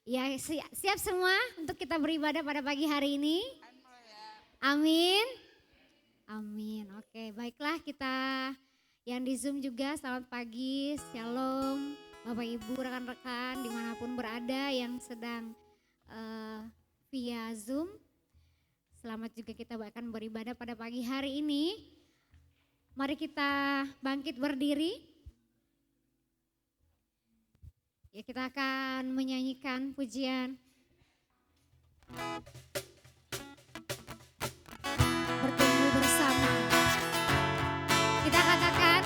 Ya, siap semua untuk kita beribadah pada pagi hari ini? Amin. Amin. Oke, baiklah kita yang di Zoom juga selamat pagi, shalom. Bapak Ibu, rekan-rekan dimanapun berada yang sedang via Zoom. Selamat juga kita akan beribadah pada pagi hari ini. Mari kita bangkit berdiri. Ya, kita akan menyanyikan pujian. Bertemu bersama. Kita katakan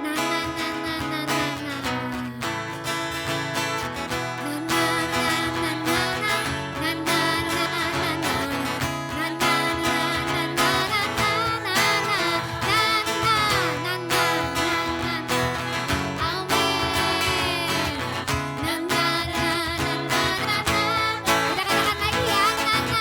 na na na na na na na. Na na na na na na. Na na na na na. Na na na na na na na. Na na na na na na. Amin. Na na na na na na. Kita katakan lagi ya. Na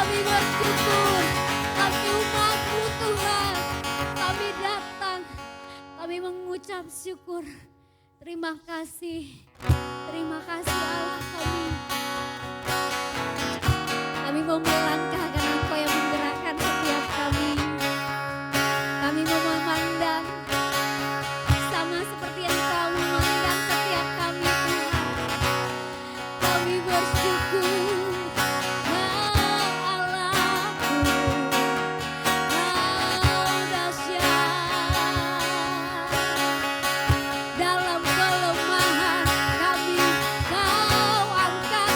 Kami bersyukur, kami umat-Mu Tuhan. Kami datang, kami mengucap syukur. Terima kasih Allah kami. Kami mau melangkah karena Engkau yang menggerakkan setiap kami. Kami mau memandang sama seperti yang Engkau memandang setiap kami Tuhan. Kami bersyukur. Dalam kelemahan kami Kau angkat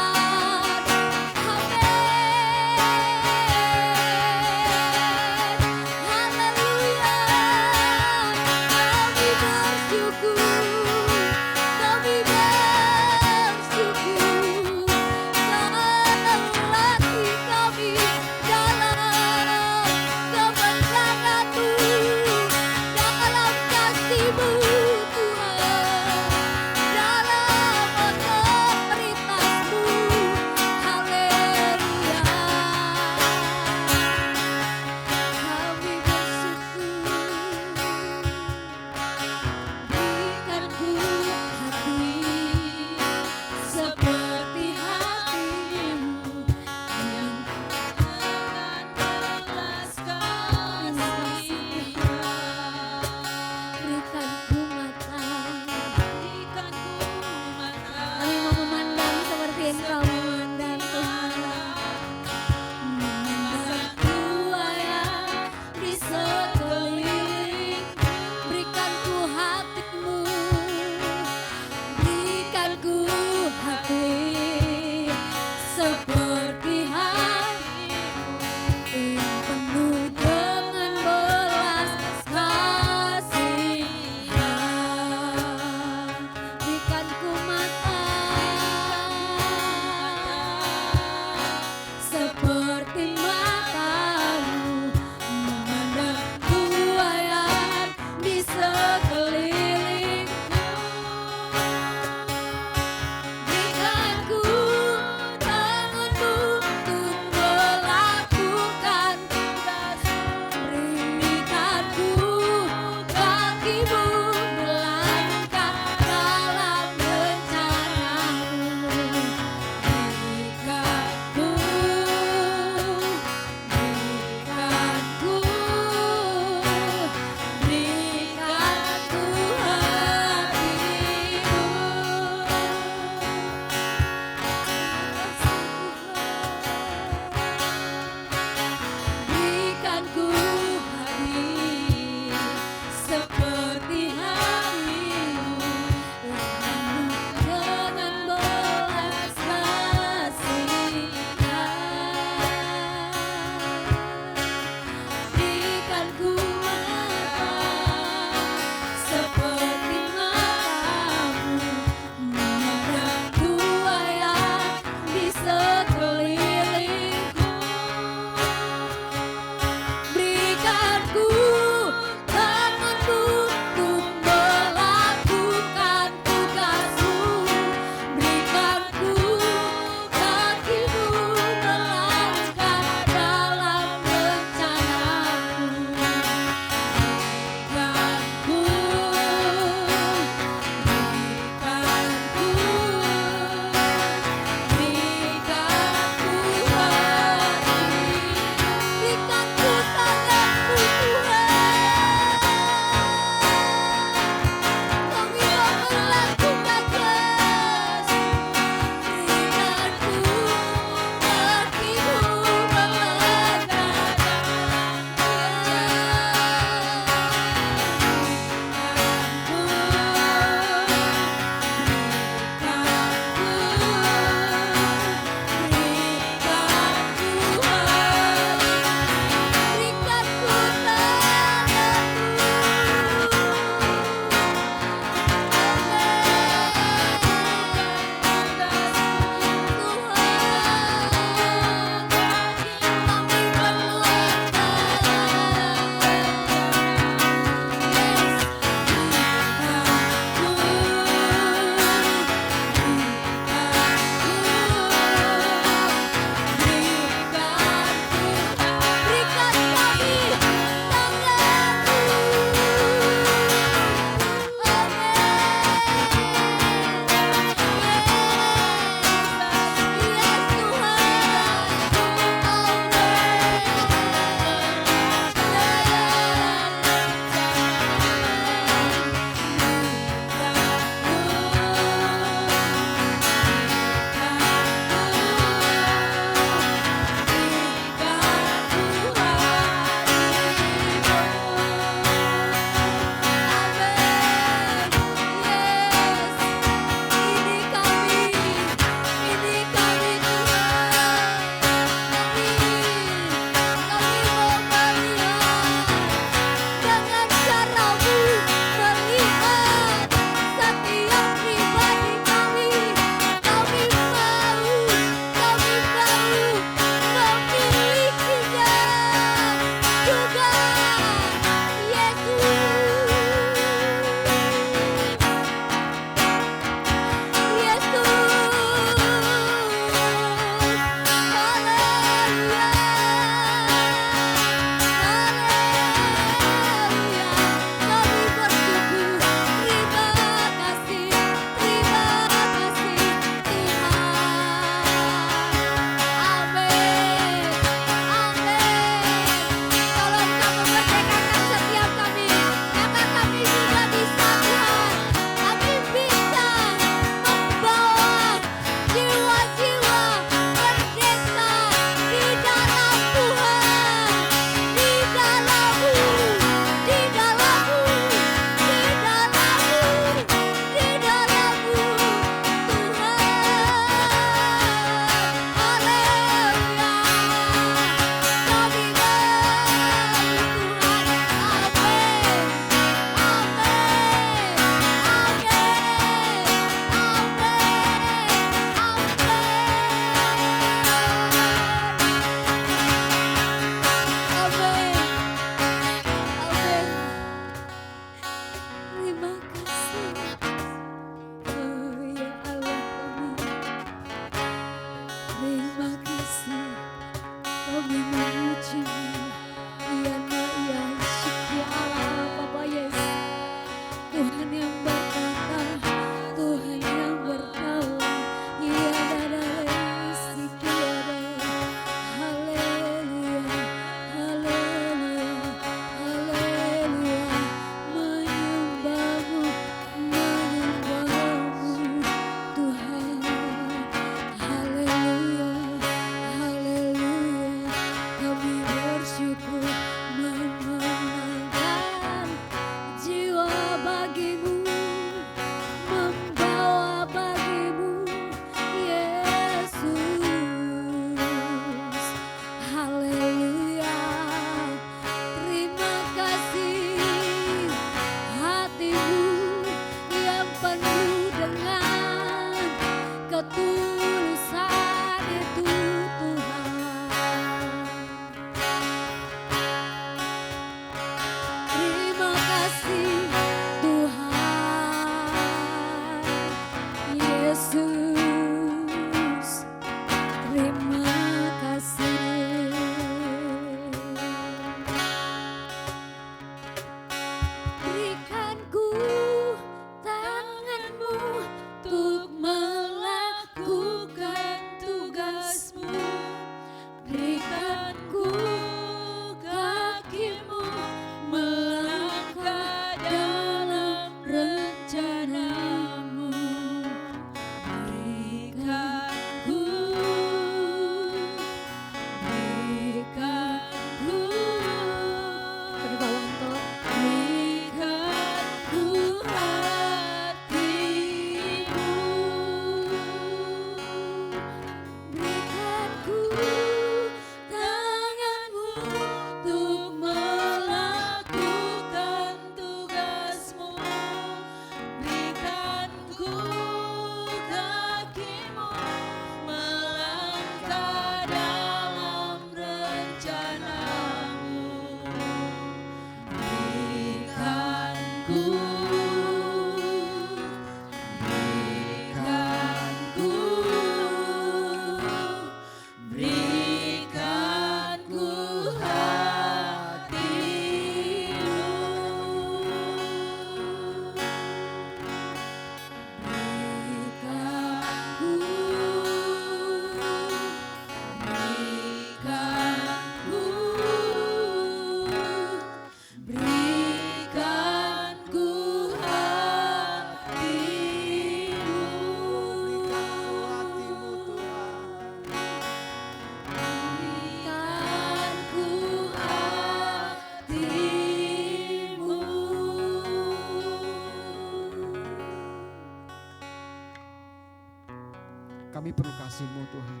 Kami perlu kasih-Mu Tuhan.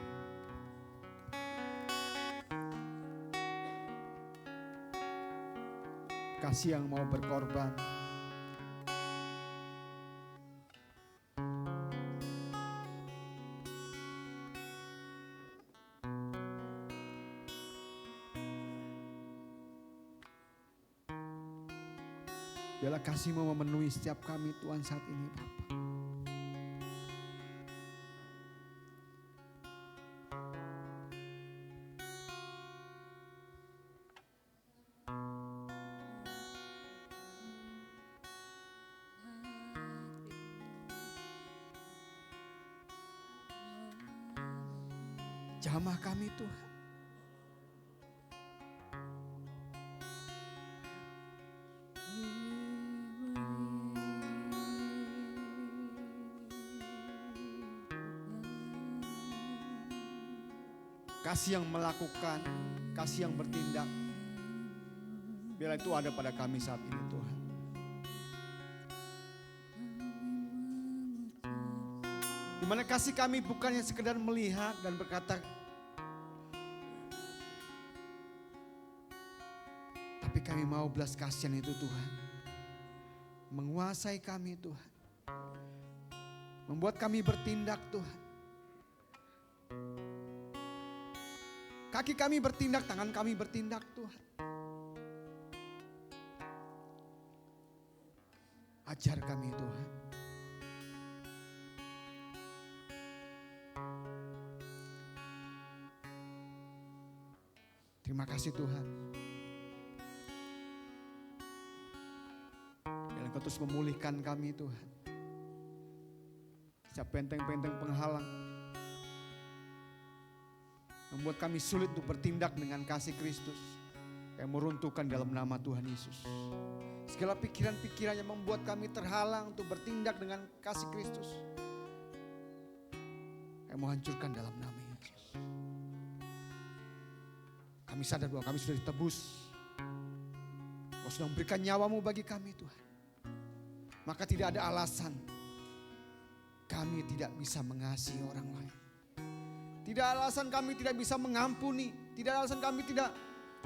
Kasih yang mau berkorban. Biarlah kasih-Mu memenuhi setiap kami Tuhan saat ini Bapa. Jamah kami Tuhan. Kasih yang melakukan, kasih yang bertindak. Biarlah itu ada pada kami saat ini Tuhan. Di mana kasih kami bukannya sekedar melihat dan berkata, tapi kami mau belas kasihan itu Tuhan. Menguasai kami Tuhan. Membuat kami bertindak Tuhan. Kaki kami bertindak, tangan kami bertindak Tuhan. Ajar kami Tuhan. Terima kasih Tuhan. Biarlah Engkau terus memulihkan kami Tuhan. Setiap benteng-benteng penghalang membuat kami sulit untuk bertindak dengan kasih Kristus. Kami meruntuhkan dalam nama Tuhan Yesus. Segala pikiran-pikiran yang membuat kami terhalang untuk bertindak dengan kasih Kristus, kami mau hancurkan dalam nama Yesus. Kami sadar bahwa kami sudah ditebus. Kau sudah memberikan nyawamu bagi kami Tuhan. Maka tidak ada alasan kami tidak bisa mengasihi orang lain. Tidak alasan kami tidak bisa mengampuni. Tidak alasan kami tidak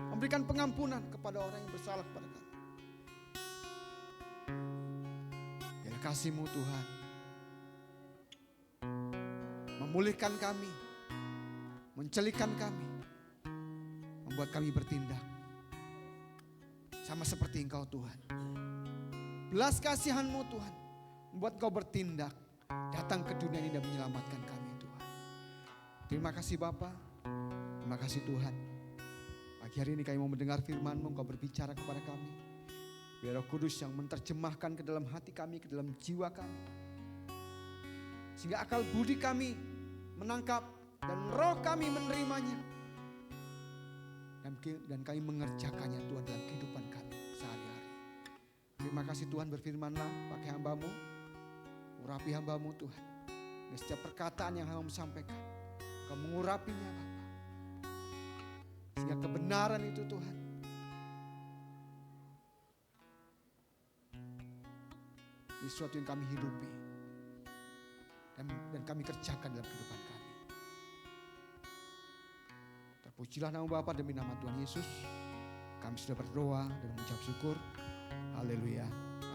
memberikan pengampunan kepada orang yang bersalah kepada kami. Biarlah kasih-Mu Tuhan memulihkan kami, mencelikan kami, membuat kami bertindak sama seperti Engkau Tuhan. Belas kasihan-Mu Tuhan membuat Engkau bertindak, datang ke dunia ini dan menyelamatkan kami. Terima kasih Bapa, terima kasih Tuhan. Pagi hari ini kami mau mendengar firman-Mu, Engkau berbicara kepada kami. Biar Roh Kudus yang menerjemahkan ke dalam hati kami, ke dalam jiwa kami. Sehingga akal budi kami menangkap dan roh kami menerimanya. Dan kami mengerjakannya Tuhan dalam kehidupan kami sehari-hari. Terima kasih Tuhan, berfirman-Lah pakai hamba-Mu, urapi hamba-Mu Tuhan. Dan setiap perkataan yang hamba-Mu sampaikan, Kau mengurapinya Bapa. Sehingga kebenaran itu Tuhan ini sesuatu yang kami hidupi dan kami kerjakan dalam kehidupan kami. Terpujilah nama Bapa demi nama Tuhan Yesus. Kami sudah berdoa dan mengucap syukur. Haleluya.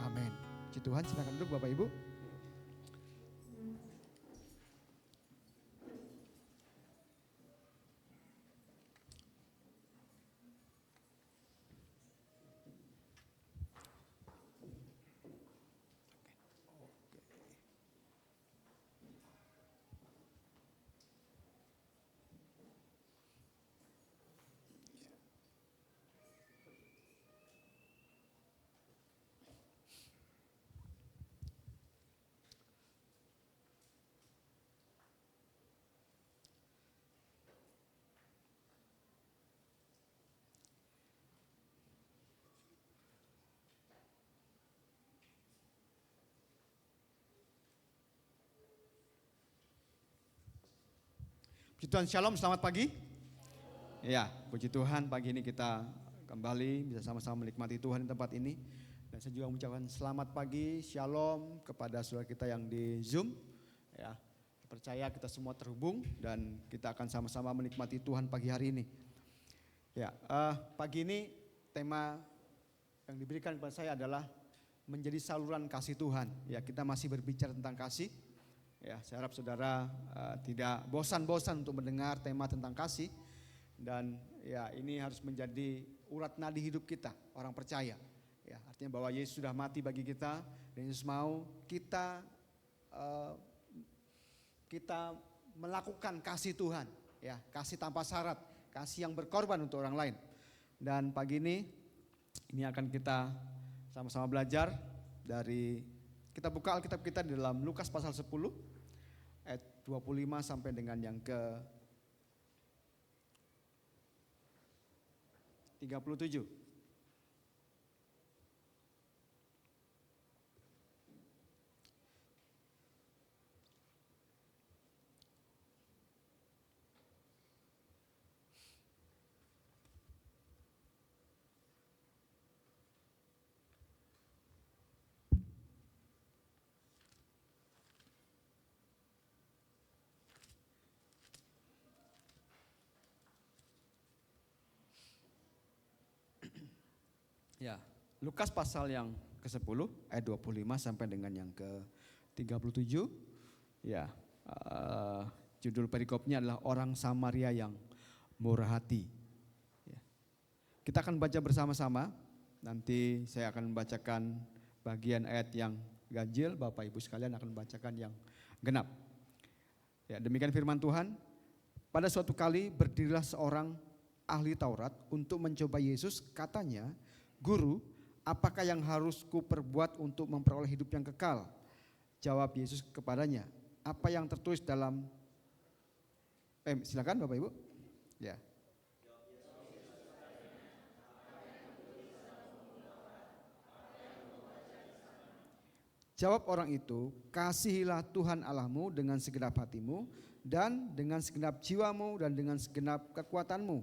Amin. Puji Tuhan, silakan duduk Bapak Ibu. Puji Tuhan, shalom, selamat pagi. Ya, puji Tuhan, pagi ini kita kembali bisa sama-sama menikmati Tuhan di tempat ini. Dan saya juga mengucapkan selamat pagi, shalom kepada saudara kita yang di Zoom. Ya, percaya kita semua terhubung dan kita akan sama-sama menikmati Tuhan pagi hari ini. Ya, pagi ini tema yang diberikan kepada saya adalah menjadi saluran kasih Tuhan. Ya, kita masih berbicara tentang kasih. Ya, saya harap saudara tidak bosan-bosan untuk mendengar tema tentang kasih. Dan ya, ini harus menjadi urat nadi hidup kita, orang percaya. Ya, artinya bahwa Yesus sudah mati bagi kita dan Yesus mau kita melakukan kasih Tuhan, ya, kasih tanpa syarat, kasih yang berkorban untuk orang lain. Dan pagi ini akan kita sama-sama belajar dari, kita buka Alkitab kita di dalam Lukas pasal 10 ayat 25 sampai dengan yang ke 37. Ya, Lukas pasal yang ke-10 ayat 25 sampai dengan yang ke-37. Ya, judul perikopnya adalah orang Samaria yang murah hati. Ya. Kita akan baca bersama-sama. Nanti saya akan membacakan bagian ayat yang ganjil, Bapak Ibu sekalian akan membacakan yang genap. Ya, demikian firman Tuhan. Pada suatu kali berdirilah seorang ahli Taurat untuk mencoba Yesus, katanya, "Guru, apakah yang harus kuperbuat untuk memperoleh hidup yang kekal?" Jawab Yesus kepadanya, "Apa yang tertulis dalam..." Silakan Bapak Ibu. Ya. Jawab orang itu, "Kasihilah Tuhan Allahmu dengan segenap hatimu dan dengan segenap jiwamu dan dengan segenap kekuatanmu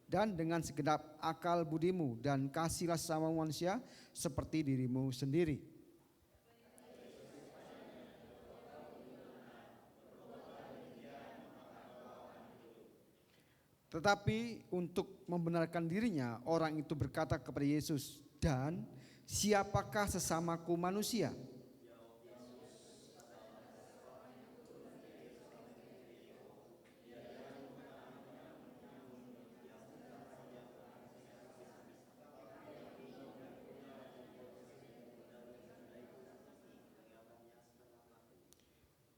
dan dengan segenap akal budimu, dan kasihlah sesama manusia seperti dirimu sendiri." Tetapi untuk membenarkan dirinya, orang itu berkata kepada Yesus, "Dan siapakah sesamaku manusia?"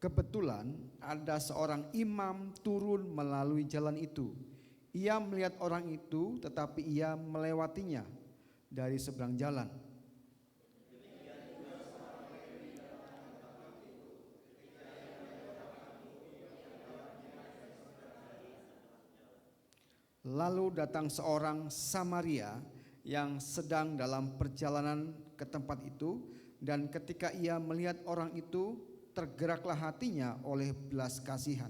Kebetulan ada seorang imam turun melalui jalan itu. Ia melihat orang itu, tetapi ia melewatinya dari seberang jalan. Lalu datang seorang Samaria yang sedang dalam perjalanan ke tempat itu, dan ketika ia melihat orang itu, tergeraklah hatinya oleh belas kasihan.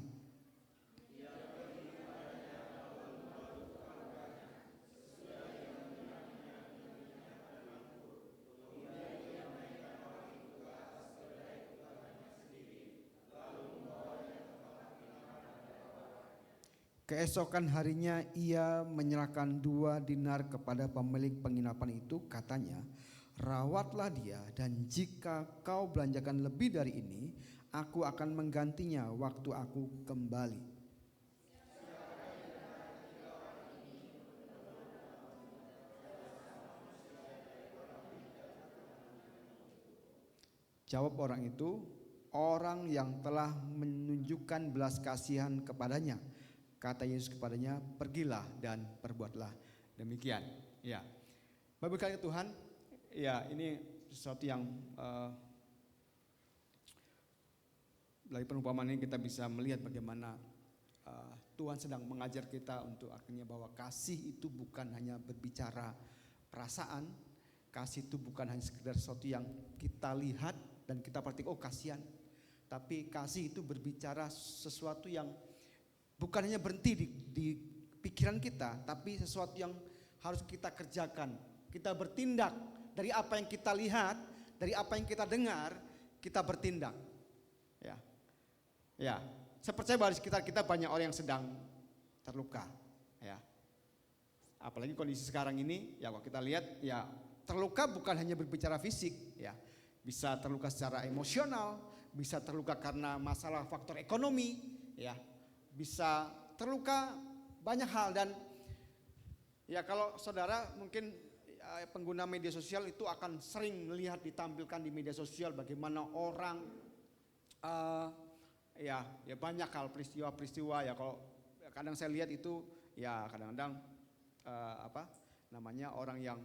Keesokan harinya ia menyerahkan 2 dinar kepada pemilik penginapan itu, katanya, "Rawatlah dia, dan jika kau belanjakan lebih dari ini, aku akan menggantinya waktu aku kembali." Jawab orang itu, "Orang yang telah menunjukkan belas kasihan kepadanya." Kata Yesus kepadanya, "Pergilah dan perbuatlah demikian." Ya, Bapak Ibu Tuhan, ya, ini sesuatu yang dari perumpamaan ini kita bisa melihat bagaimana Tuhan sedang mengajar kita untuk akhirnya bahwa kasih itu bukan hanya berbicara perasaan, kasih itu bukan hanya sekedar sesuatu yang kita lihat dan kita perhatikan, oh kasihan, tapi kasih itu berbicara sesuatu yang bukan hanya berhenti di pikiran kita, tapi sesuatu yang harus kita kerjakan. Kita bertindak dari apa yang kita lihat, dari apa yang kita dengar, kita bertindak. Ya, saya percaya bahwa di sekitar kita banyak orang yang sedang terluka, ya. Apalagi kondisi sekarang ini, ya kalau kita lihat, ya terluka bukan hanya berbicara fisik, ya. Bisa terluka secara emosional, bisa terluka karena masalah faktor ekonomi, ya. Bisa terluka banyak hal. Dan ya kalau saudara mungkin pengguna media sosial itu akan sering melihat ditampilkan di media sosial bagaimana orang ya banyak hal peristiwa-peristiwa, ya kalau kadang saya lihat itu ya kadang-kadang orang yang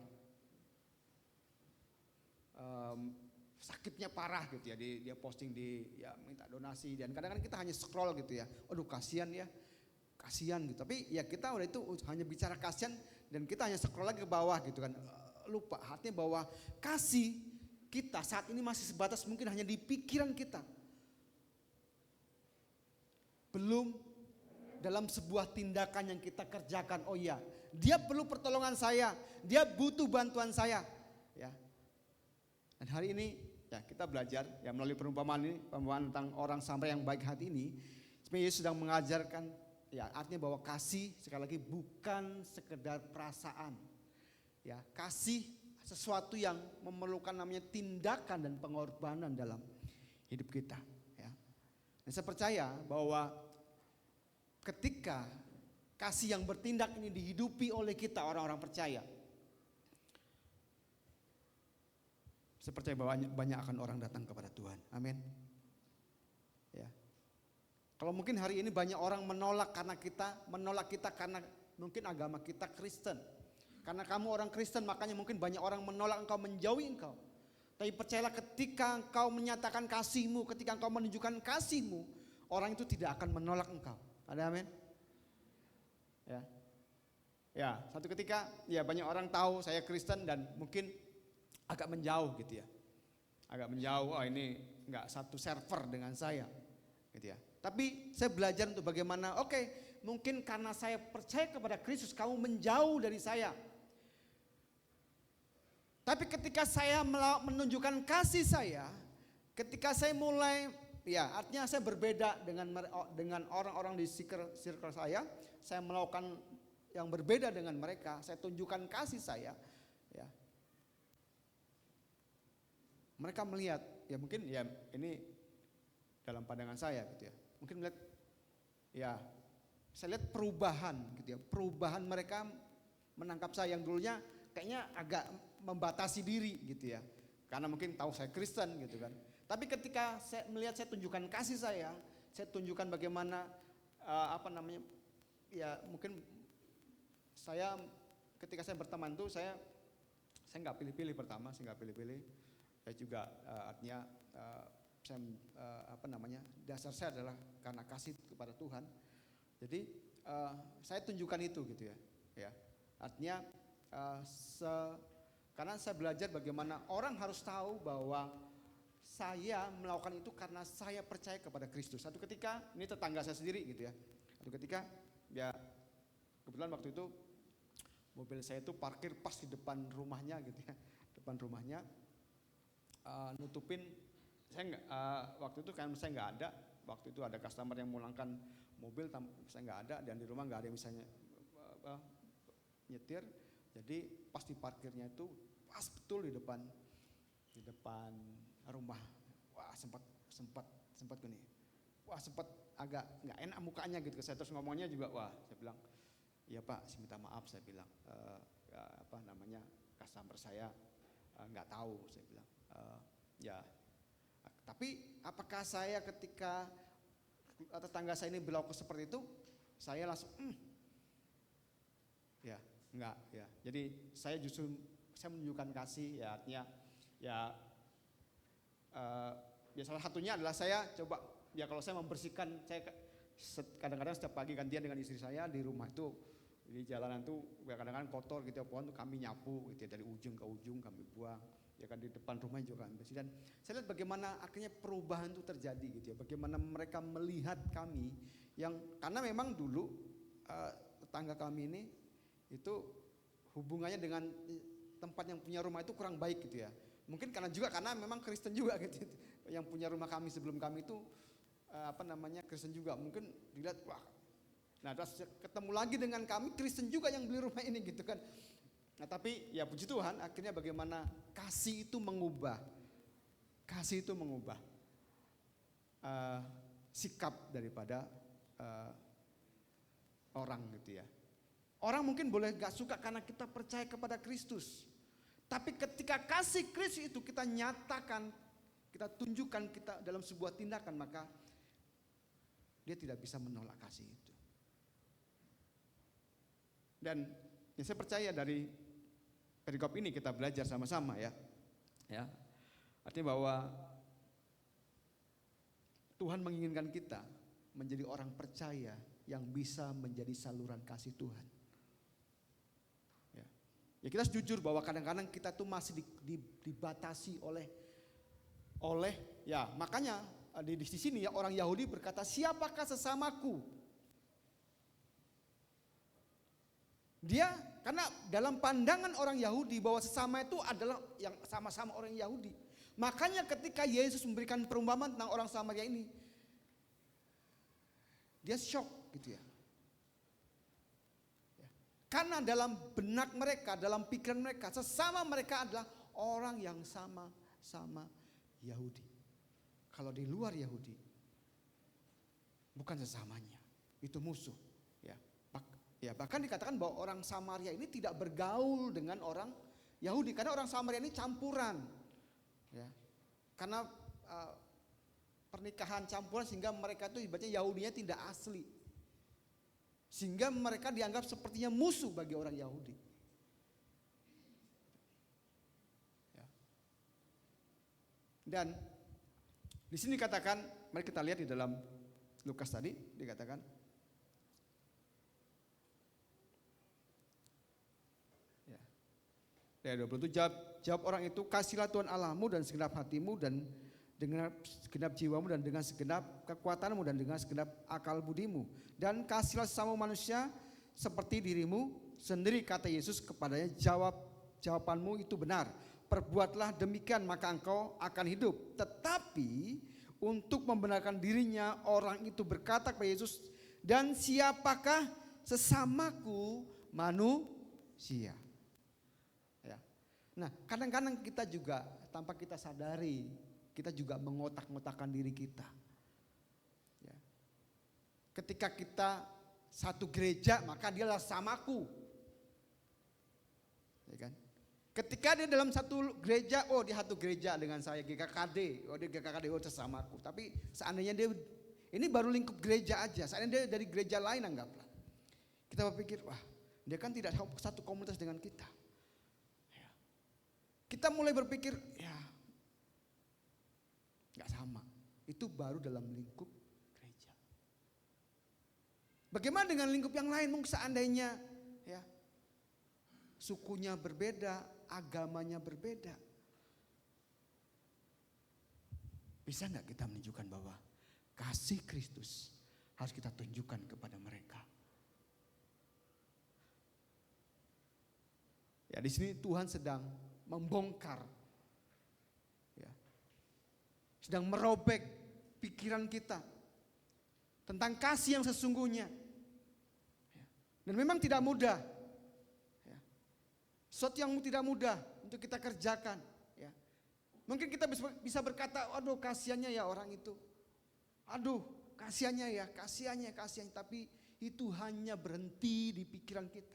sakitnya parah gitu ya, dia posting ya minta donasi, dan kadang-kadang kita hanya scroll gitu ya, aduh kasihan gitu, tapi ya kita udah itu hanya bicara kasihan dan kita hanya scroll lagi ke bawah gitu kan, lupa artinya bahwa kasih kita saat ini masih sebatas mungkin hanya di pikiran kita, belum dalam sebuah tindakan yang kita kerjakan. Oh iya, dia perlu pertolongan saya, dia butuh bantuan saya, ya. Dan hari ini ya kita belajar ya melalui perumpamaan tentang orang Samaritan yang baik hati ini, sebenarnya Yesus sedang mengajarkan ya artinya bahwa kasih sekali lagi bukan sekedar perasaan, ya kasih sesuatu yang memerlukan namanya tindakan dan pengorbanan dalam hidup kita, ya. Dan saya percaya bahwa ketika kasih yang bertindak ini dihidupi oleh kita orang-orang percaya, saya percaya bahwa banyak akan orang datang kepada Tuhan. Amin. Ya. Kalau mungkin hari ini banyak orang menolak kita karena mungkin agama kita Kristen. Karena kamu orang Kristen makanya mungkin banyak orang menolak engkau, menjauhi engkau. Tapi percayalah ketika engkau menyatakan kasihmu, ketika engkau menunjukkan kasihmu, orang itu tidak akan menolak engkau. Ada amin? Ya. Ya, satu ketika ya banyak orang tahu saya Kristen dan mungkin agak menjauh gitu ya. Agak menjauh, oh ini enggak satu server dengan saya gitu ya. Tapi saya belajar untuk bagaimana, mungkin karena saya percaya kepada Kristus kamu menjauh dari saya. Tapi ketika saya menunjukkan kasih saya, ketika saya mulai, ya artinya saya berbeda dengan orang-orang di circle saya melakukan yang berbeda dengan mereka, saya tunjukkan kasih saya, ya. Mereka melihat, ya mungkin ya ini dalam pandangan saya gitu ya. Mungkin melihat, ya saya lihat perubahan gitu ya. Perubahan mereka menangkap saya yang dulunya kayaknya agak membatasi diri gitu ya. Karena mungkin tahu saya Kristen gitu kan. Tapi ketika saya melihat saya tunjukkan kasih saya tunjukkan bagaimana ya mungkin saya ketika saya berteman tuh saya nggak pilih-pilih pertama, saya nggak pilih-pilih. Saya juga artinya dasar saya adalah karena kasih kepada Tuhan. Jadi saya tunjukkan itu gitu ya. Ya, artinya karena saya belajar bagaimana orang harus tahu bahwa saya melakukan itu karena saya percaya kepada Kristus. Satu ketika ini tetangga saya sendiri gitu ya. Satu ketika ya kebetulan waktu itu mobil saya itu parkir pas di depan rumahnya gitu ya, depan rumahnya. Nutupin saya nggak waktu itu kan saya nggak ada, waktu itu ada customer yang mulangkan mobil, saya nggak ada dan di rumah nggak ada yang bisa nyetir, jadi pas di parkirnya itu pas betul di depan rumah. Wah sempat gini, wah sempat agak nggak enak mukanya gitu. Saya terus ngomongnya juga, wah saya bilang iya Pak, saya minta maaf, saya bilang customer saya nggak tahu, saya bilang. Ya, tapi apakah saya ketika tetangga saya ini berlaku seperti itu, saya langsung ya enggak ya. Jadi saya menunjukkan kasih, ya artinya ya salah satunya adalah saya coba ya kalau saya membersihkan, saya kadang-kadang setiap pagi gantian dengan istri saya di rumah itu, di jalanan tuh ya kadang-kadang kotor gitu ya, pohon tuh kami nyapu gitu ya, dari ujung ke ujung kami buang. Ya kan di depan rumah juga kami bersih, dan saya lihat bagaimana akhirnya perubahan itu terjadi gitu ya, bagaimana mereka melihat kami yang karena memang dulu tetangga kami ini itu hubungannya dengan tempat yang punya rumah itu kurang baik gitu ya, mungkin karena memang Kristen juga gitu, yang punya rumah kami sebelum kami itu Kristen juga, mungkin dilihat wah. Nah, terus ketemu lagi dengan kami Kristen juga yang beli rumah ini gitu kan. Nah, tapi ya puji Tuhan, akhirnya bagaimana kasih itu mengubah sikap daripada orang gitu ya. Orang mungkin boleh gak suka karena kita percaya kepada Kristus. Tapi ketika kasih Kristus itu kita nyatakan, kita tunjukkan kita dalam sebuah tindakan, maka dia tidak bisa menolak kasih itu. Dan ya saya percaya dari perikop ini kita belajar sama-sama ya. Artinya bahwa Tuhan menginginkan kita menjadi orang percaya yang bisa menjadi saluran kasih Tuhan. Ya kita jujur bahwa kadang-kadang kita tuh masih dibatasi oleh ya makanya di sini ya orang Yahudi berkata, siapakah sesamaku? Dia karena dalam pandangan orang Yahudi bahwa sesama itu adalah yang sama-sama orang Yahudi. Makanya ketika Yesus memberikan perumpamaan tentang orang Samaria ini, dia shock gitu ya. Karena dalam benak mereka, dalam pikiran mereka, sesama mereka adalah orang yang sama-sama Yahudi. Kalau di luar Yahudi, bukan sesamanya, itu musuh. Ya, bahkan dikatakan bahwa orang Samaria ini tidak bergaul dengan orang Yahudi, karena orang Samaria ini campuran. Ya, karena pernikahan campuran sehingga mereka itu ibaratnya Yahudinya tidak asli. Sehingga mereka dianggap sepertinya musuh bagi orang Yahudi. Ya. Dan di sini katakan, mari kita lihat di dalam Lukas tadi dikatakan, ya. Dari 27 jawab orang itu, kasihlah Tuhan Allahmu dan segenap hatimu dan dengan segenap jiwamu dan dengan segenap kekuatanmu dan dengan segenap akal budimu, dan kasihlah sesama manusia seperti dirimu sendiri, kata Yesus kepadanya, jawabanmu itu benar, perbuatlah demikian maka engkau akan hidup. Tetapi untuk membenarkan dirinya, orang itu berkata kepada Yesus, dan siapakah sesamaku manusia? Ya. Nah, kadang-kadang kita juga tanpa kita sadari, kita juga mengotak-ngotakan diri kita. Ya. Ketika kita satu gereja, maka dialah samaku. Ya kan? Ketika dia dalam satu gereja, oh dia satu gereja dengan saya, GKKD, oh dia GKKD, oh sesamaku. Tapi seandainya dia, ini baru lingkup gereja aja, seandainya dia dari gereja lain anggaplah. Kita berpikir, wah dia kan tidak satu komunitas dengan kita. Ya. Kita mulai berpikir, ya gak sama, itu baru dalam lingkup gereja. Bagaimana dengan lingkup yang lain? Mungkin seandainya ya sukunya berbeda, agamanya berbeda, bisa gak kita menunjukkan bahwa kasih Kristus harus kita tunjukkan kepada mereka? Ya di sini Tuhan sedang membongkar, sedang merobek pikiran kita tentang kasih yang sesungguhnya. Dan memang tidak mudah. Sesuatu yang tidak mudah untuk kita kerjakan. Mungkin kita bisa berkata, aduh kasihannya ya orang itu. Aduh kasihannya ya, kasihannya. Tapi itu hanya berhenti di pikiran kita.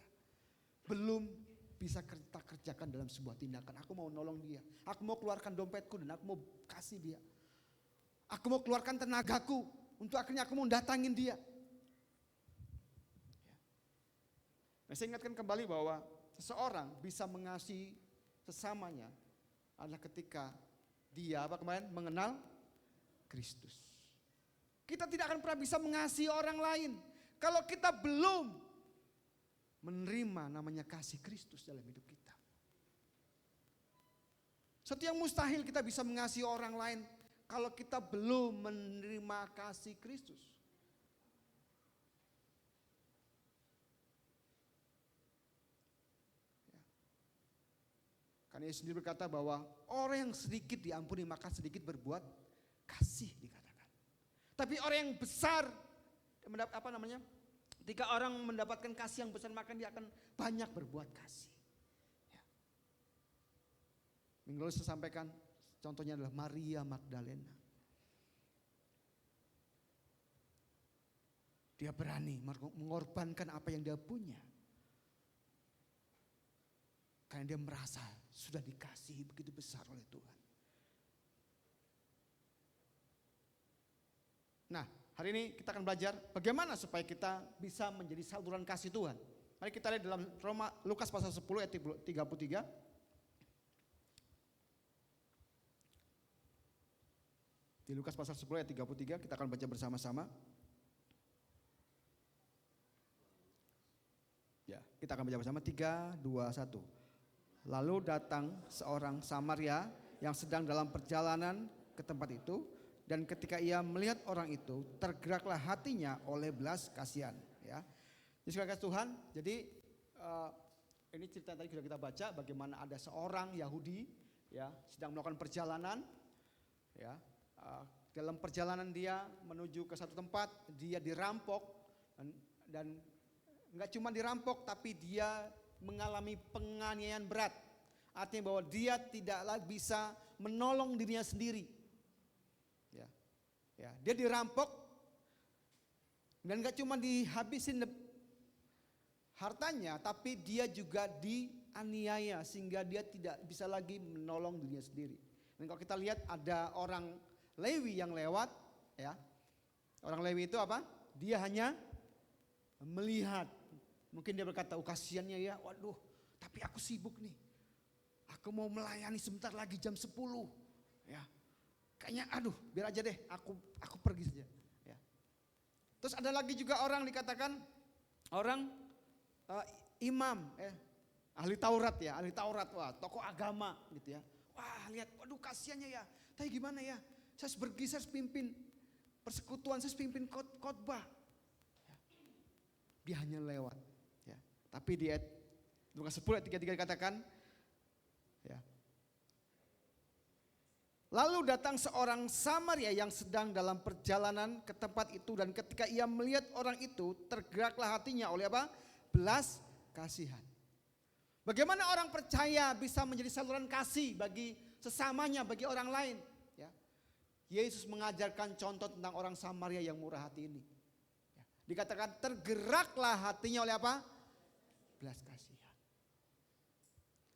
Belum bisa kita kerjakan dalam sebuah tindakan. Aku mau nolong dia. Aku mau keluarkan dompetku dan aku mau kasih dia. Aku mau keluarkan tenagaku untuk akhirnya aku mau datangin dia. Nah, saya ingatkan kembali bahwa seseorang bisa mengasihi sesamanya adalah ketika dia mengenal Kristus. Kita tidak akan pernah bisa mengasihi orang lain kalau kita belum menerima namanya kasih Kristus dalam hidup kita. Sesuatu yang mustahil kita bisa mengasihi orang lain kalau kita belum menerima kasih Kristus. Ya. Karena Yesus sendiri berkata bahwa orang yang sedikit diampuni maka sedikit berbuat kasih dikatakan. Tapi orang yang besar, ketika orang mendapatkan kasih yang besar, maka dia akan banyak berbuat kasih. Ya. Minggu lalu saya sampaikan, contohnya adalah Maria Magdalena. Dia berani mengorbankan apa yang dia punya. Karena dia merasa sudah dikasihi begitu besar oleh Tuhan. Nah, hari ini kita akan belajar bagaimana supaya kita bisa menjadi saluran kasih Tuhan. Mari kita lihat dalam Lukas pasal 10 ayat 33. Di Lukas pasal 10 ayat 33 kita akan baca bersama-sama. Ya, kita akan baca bersama 3, 2, 1. Lalu datang seorang Samaria yang sedang dalam perjalanan ke tempat itu, dan ketika ia melihat orang itu, tergeraklah hatinya oleh belas kasihan. Ya, jadi sekali kasih Tuhan. Jadi ini cerita tadi sudah kita baca bagaimana ada seorang Yahudi, ya, sedang melakukan perjalanan, ya, dalam perjalanan dia menuju ke satu tempat, dia dirampok dan enggak cuma dirampok, tapi dia mengalami penganiayaan berat. Artinya bahwa dia tidak lagi bisa menolong dirinya sendiri. Ya, dia dirampok dan enggak cuma dihabisin hartanya, tapi dia juga dianiaya sehingga dia tidak bisa lagi menolong dirinya sendiri. Dan kalau kita lihat ada orang Lewi yang lewat, ya. Orang Lewi itu apa? Dia hanya melihat. Mungkin dia berkata, oh kasihannya ya, waduh, tapi aku sibuk nih. Aku mau melayani sebentar lagi jam 10. Ya. Kayaknya aduh, biar aja deh, aku pergi saja. Ya. Terus ada lagi juga orang dikatakan orang imam, ahli Taurat ya, ahli Taurat, wah, tokoh agama gitu ya. Wah, lihat, waduh kasihannya ya. Tapi gimana ya? Saya pergi, saya pimpin persekutuan, saya pimpin khotbah. Ya. Dia hanya lewat. Ya. Tapi di ayat Lukas 10 ayat 33 dikatakan, ya. Lalu datang seorang Samaria yang sedang dalam perjalanan ke tempat itu, dan ketika ia melihat orang itu, tergeraklah hatinya oleh apa? Belas kasihan. Bagaimana orang percaya bisa menjadi saluran kasih bagi sesamanya, bagi orang lain? Ya. Yesus mengajarkan contoh tentang orang Samaria yang murah hati ini. Ya. Dikatakan tergeraklah hatinya oleh apa? Belas kasihan.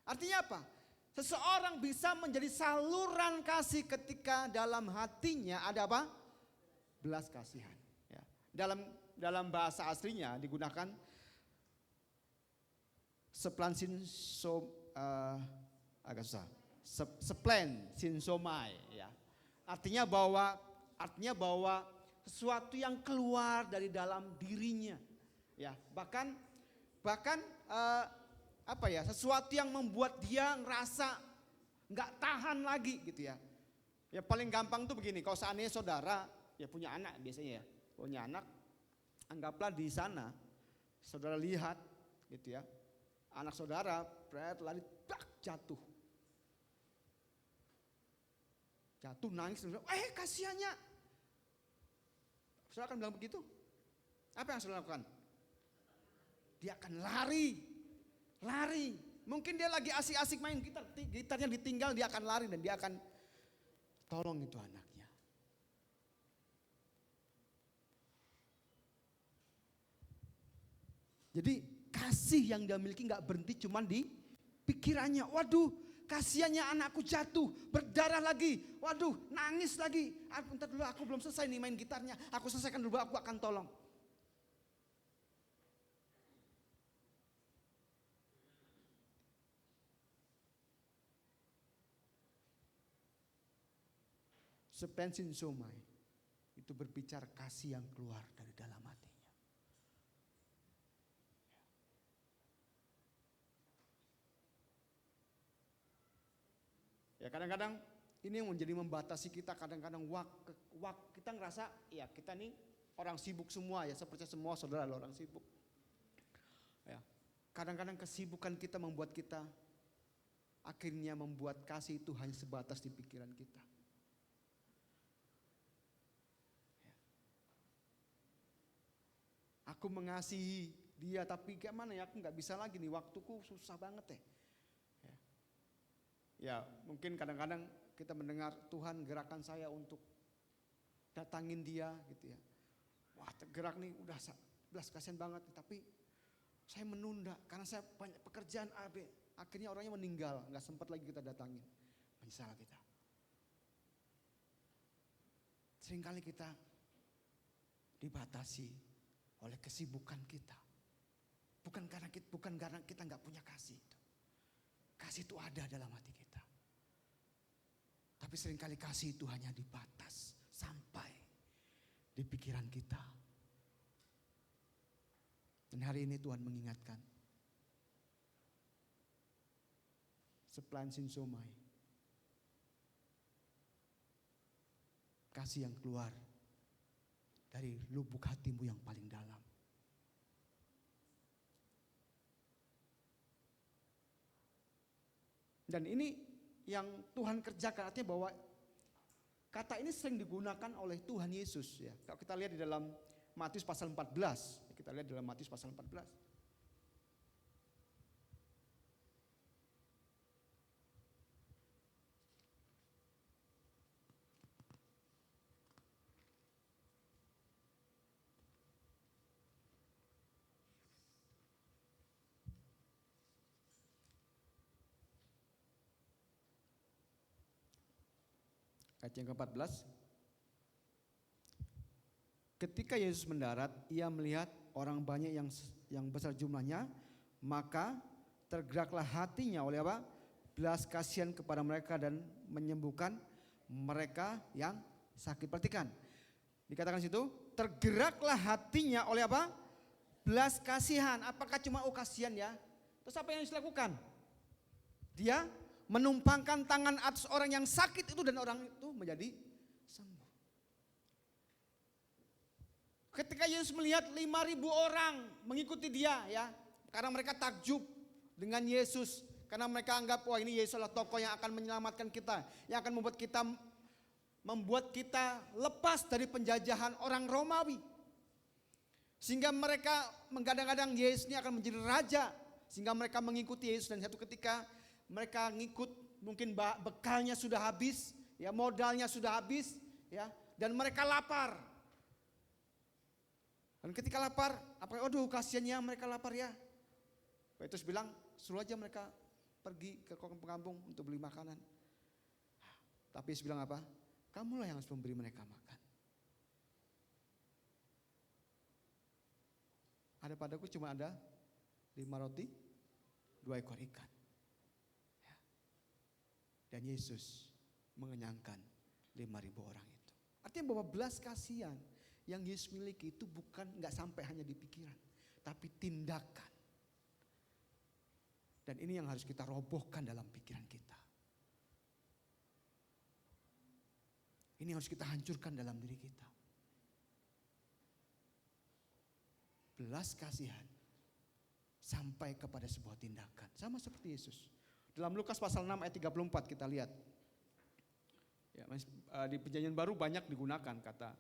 Artinya apa? Seseorang bisa menjadi saluran kasih ketika dalam hatinya ada apa? Belas kasihan. Ya. Dalam bahasa aslinya digunakan agak susah. Splensomai, ya. Artinya bahwa sesuatu yang keluar dari dalam dirinya. Ya, bahkan sesuatu yang membuat dia ngerasa nggak tahan lagi gitu ya. Ya paling gampang tuh begini, kalau seandainya saudara ya punya anak biasanya ya, punya anak, anggaplah di sana saudara lihat gitu ya, anak saudara lari jatuh nangis, kasihannya. Saudara akan bilang begitu? Apa yang saudara lakukan? Dia akan lari. Mungkin dia lagi asik-asik main gitarnya ditinggal, dia akan lari dan dia akan tolong itu anaknya. Jadi kasih yang dia miliki gak berhenti cuman di pikirannya. Waduh, kasihannya anakku jatuh, berdarah lagi. Waduh, nangis lagi. Bentar dulu, aku belum selesai nih main gitarnya. Aku selesaikan dulu, aku akan tolong. Splensomai itu berbicara kasih yang keluar dari dalam hatinya. Ya kadang-kadang ini yang menjadi membatasi kita. Kadang-kadang kita ngerasa ya kita nih orang sibuk semua ya, seperti semua saudara orang sibuk. Ya, kadang-kadang kesibukan kita membuat kita akhirnya membuat kasih itu hanya sebatas di pikiran kita. Aku mengasihi dia, tapi kayak mana ya, aku nggak bisa lagi nih, waktuku susah banget ya. Ya mungkin kadang-kadang kita mendengar Tuhan gerakan saya untuk datangin dia gitu ya. Wah tergerak nih, udah belas kasihan banget, tapi saya menunda karena saya banyak pekerjaan AB. Akhirnya orangnya meninggal, nggak sempat lagi kita datangin. Menyesal kita. Seringkali kita dibatasi oleh kesibukan kita. Bukan karena kita nggak punya kasih itu. Kasih itu ada dalam hati kita. Tapi seringkali kasih itu hanya dibatas sampai di pikiran kita. Dan hari ini Tuhan mengingatkan. Seplansin somai. Kasih yang keluar dari lubuk hatimu yang paling dalam. Dan ini yang Tuhan kerjakan, artinya bahwa kata ini sering digunakan oleh Tuhan Yesus ya. Kalau kita lihat di dalam Matius pasal 14, kita lihat dalam Matius pasal 14. Ayat yang ke-14. Ketika Yesus mendarat, ia melihat orang banyak yang besar jumlahnya, maka tergeraklah hatinya oleh apa? Belas kasihan kepada mereka dan menyembuhkan mereka yang sakit. Perhatikan, dikatakan situ, tergeraklah hatinya oleh apa? Belas kasihan. Apakah cuma kasihan ya? Terus apa yang dilakukan? Dia menumpangkan tangan atas orang yang sakit itu dan orang itu menjadi sembuh. Ketika Yesus melihat 5.000 orang mengikuti dia ya, karena mereka takjub dengan Yesus, karena mereka anggap wah ini Yesus adalah tokoh yang akan menyelamatkan kita, yang akan membuat kita lepas dari penjajahan orang Romawi. Sehingga mereka menggadang-gadang Yesus ini akan menjadi raja, sehingga mereka mengikuti Yesus. Dan satu ketika mereka ngikut, mungkin bekalnya sudah habis, ya modalnya sudah habis, ya, dan mereka lapar. Dan ketika lapar, aduh kasihannya mereka lapar ya. Petrus bilang, suruh aja mereka pergi ke kampung untuk beli makanan. Tapi Yesus bilang apa? Kamulah yang harus memberi mereka makan. Ada padaku cuma ada 5 roti, 2 ekor ikan. Dan Yesus mengenyangkan 5.000 orang itu. Artinya bahwa belas kasihan yang Yesus miliki itu bukan nggak sampai hanya di pikiran, tapi tindakan. Dan ini yang harus kita robohkan dalam pikiran kita. Ini harus kita hancurkan dalam diri kita. Belas kasihan sampai kepada sebuah tindakan. Sama seperti Yesus. Dalam Lukas pasal 6 ayat 34 kita lihat. Ya, di Perjanjian Baru banyak digunakan kata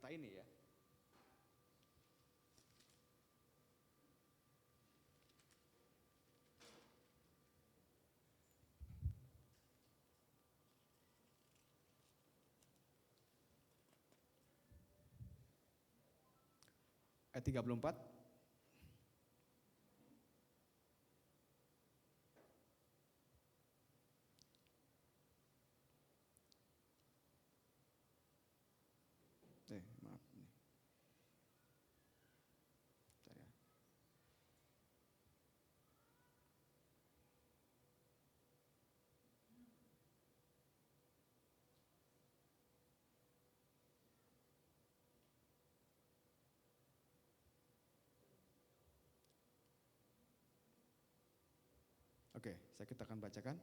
ini ya. Ayat 34. Maaf nih. Bentar ya. Oke, kita akan bacakan.